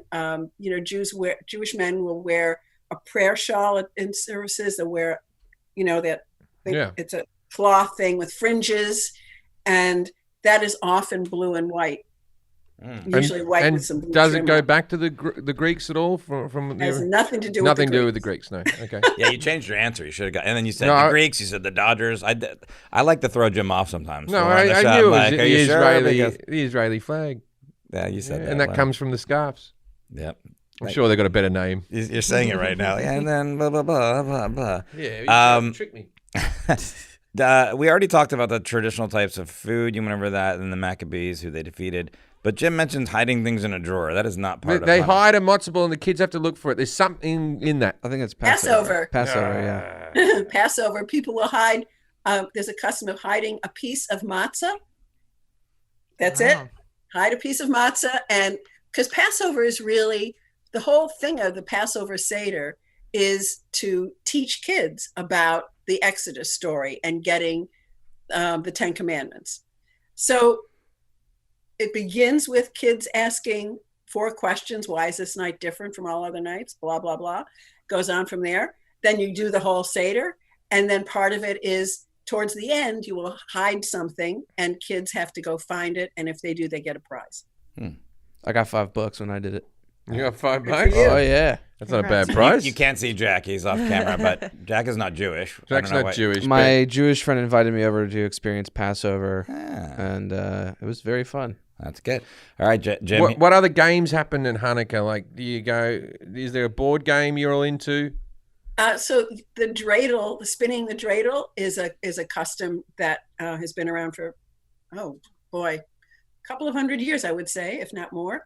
Jewish men will wear a prayer shawl in services. They wear, it's a cloth thing with fringes, and that is often blue and white. Usually white with some blue
does it
trim
go
on.
back to the Greeks at all? From
It has nothing to do
nothing
with
to
the
do with the
Greeks.
Greeks. No. Okay.
Yeah, you changed your answer. You should have got. And then you said
No,
the
I-
Greeks. You said the Dodgers. I like to throw Jim off sometimes.
No,
So on the
I
show,
knew it
I'm
was
like,
the
"Are you sure?"
Israeli,
Because-
the Israeli flag.
Yeah, you said that.
And that
Well,
comes from the scarves.
Yep.
I'm sure they got a better name.
You're saying it right now. And then blah blah blah blah blah.
Yeah,
you
trick me.
We already talked about the traditional types of food. You went over that, and the Maccabees, who they defeated. But Jim mentions hiding things in a drawer. That is not part of
They
Hanukkah.
hide a matzo ball and the kids have to look for it. There's something in that.
I think it's
Passover.
Passover, yeah.
Passover, people will hide. There's a custom of hiding a piece of matzah. That's it.
Wow.
Hide a piece of matzah. And because Passover is really the whole thing of the Passover Seder is to teach kids about the Exodus story and getting the 10 Commandments. So it begins with kids asking 4 questions. Why is this night different from all other nights? Blah, blah, blah. Goes on from there. Then you do the whole Seder. And then part of it is towards the end, you will hide something and kids have to go find it. And if they do, they get a prize.
I got $5 when I did it.
You got $5
for
bucks?
you.
Oh yeah.
That's not a bad
Congrats.
price.
You can't see Jack. He's off camera, but Jack is not Jewish. I
Jack's
don't know
not
why-
Jewish.
My Jewish friend invited me over to experience Passover,
Ah,
and it was very fun.
that's good. All right, Jim.
What other games happen in Hanukkah? Like, do you go? Is there a board game you're all into?
So the dreidel, the spinning the dreidel, is a custom that has been around for, a couple of hundred years, I would say, if not more.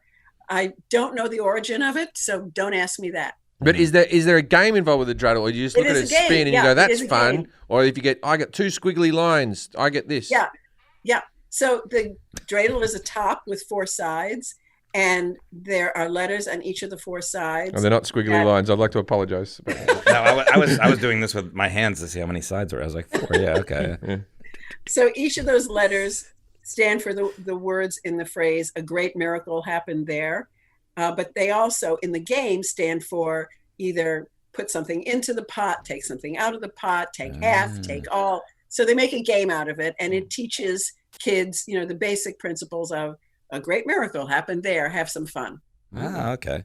I don't know the origin of it, so don't ask me that.
But is there a game involved with the dreidel, or you just
It
look at
is
it
a game,
spin and
yeah,
you go,
it
"That's
is a
fun"?
game.
Or if I get 2 squiggly lines, I get this.
Yeah. So the dreidel is a top with 4 sides, and there are letters on each of the 4 sides.
Oh, they're not squiggly
Yeah.
lines. I'd like to apologize.
No, I was doing this with my hands to see how many sides were. I was like 4. Yeah, okay.
So each of those letters stand for the words in the phrase, a great miracle happened there. But they also, in the game, stand for either put something into the pot, take something out of the pot, take half, take all. So they make a game out of it, and it teaches kids, the basic principles of a great miracle happened there. Have some fun.
Ah, okay.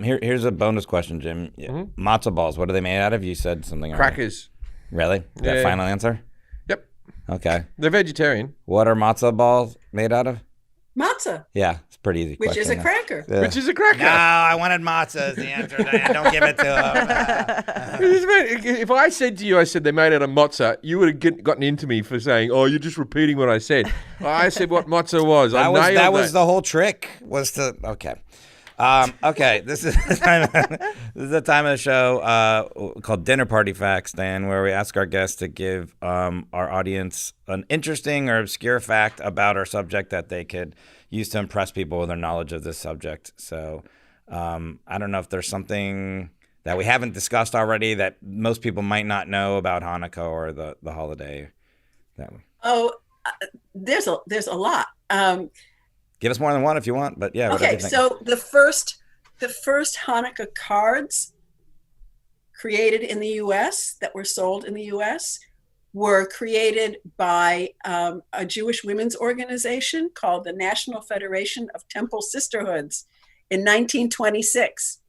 Here's a bonus question, Jim. Matzo balls. What are they made out of? You said something.
Crackers.
Really? Is that final answer?
Yep.
Okay.
They're vegetarian.
What are matzo balls made out of?
Matzah,
Yeah, it's a pretty easy
which
question.
is a cracker.
Yeah.
Which is a cracker.
No, I wanted matzah as the answer, Diane. Don't give it to him.
If I said to you, I said they're made out of matzah, you would have gotten into me for saying, "Oh, you're just repeating what I said." I said what matzah was.
That was the whole trick. Was to okay. Okay, this is the time of the show called Dinner Party Facts, Dan, where we ask our guests to give our audience an interesting or obscure fact about our subject that they could use to impress people with their knowledge of this subject. So I don't know if there's something that we haven't discussed already that most people might not know about Hanukkah or the holiday.
There's a lot.
Give us more than one if you want, but yeah.
Okay, so the first Hanukkah cards created in the U.S. that were sold in the U.S. were created by a Jewish women's organization called the National Federation of Temple Sisterhoods in 1926.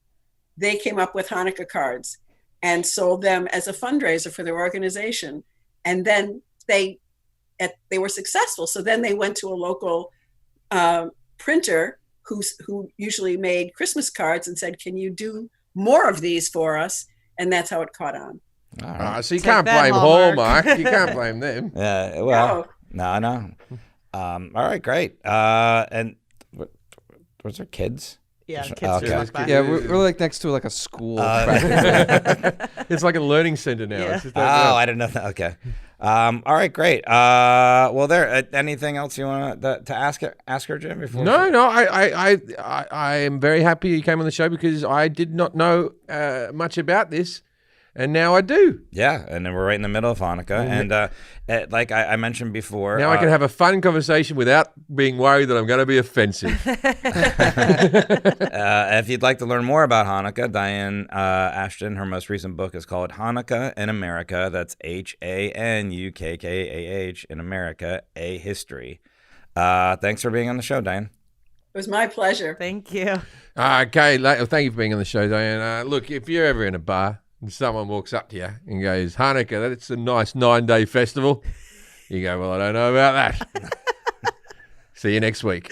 They came up with Hanukkah cards and sold them as a fundraiser for their organization, and then they were successful. So then they went to a local printer who usually made Christmas cards and said, "Can you do more of these for us?" And that's how it caught on.
So you can't blame Hallmark. You can't blame them.
Yeah, well, no. All right, great. And was there kids?
Yeah, kids
Okay.
walk by.
Yeah, we're like next to like a school.
It's like a learning center now.
Yeah.
It's just
I didn't know that. Okay. All right, great. Well, there. Anything else you want to ask her, Jim? Before
No. I am very happy you came on the show because I did not know much about this, and now I do.
Yeah, and then we're right in the middle of Hanukkah, and like I mentioned before,
Now I can have a fun conversation without being worried that I'm going to be offensive.
If you'd like to learn more about Hanukkah, Dianne Ashton, her most recent book is called Hanukkah in America. That's HANUKKAH in America, a history. Thanks for being on the show, Dianne.
It was my pleasure.
Thank you.
Okay, thank you for being on the show, Diane. Look, if you're ever in a bar and someone walks up to you and goes, "Hanukkah, that's a nice 9-day festival," you go, "Well, I don't know about that." See you next week.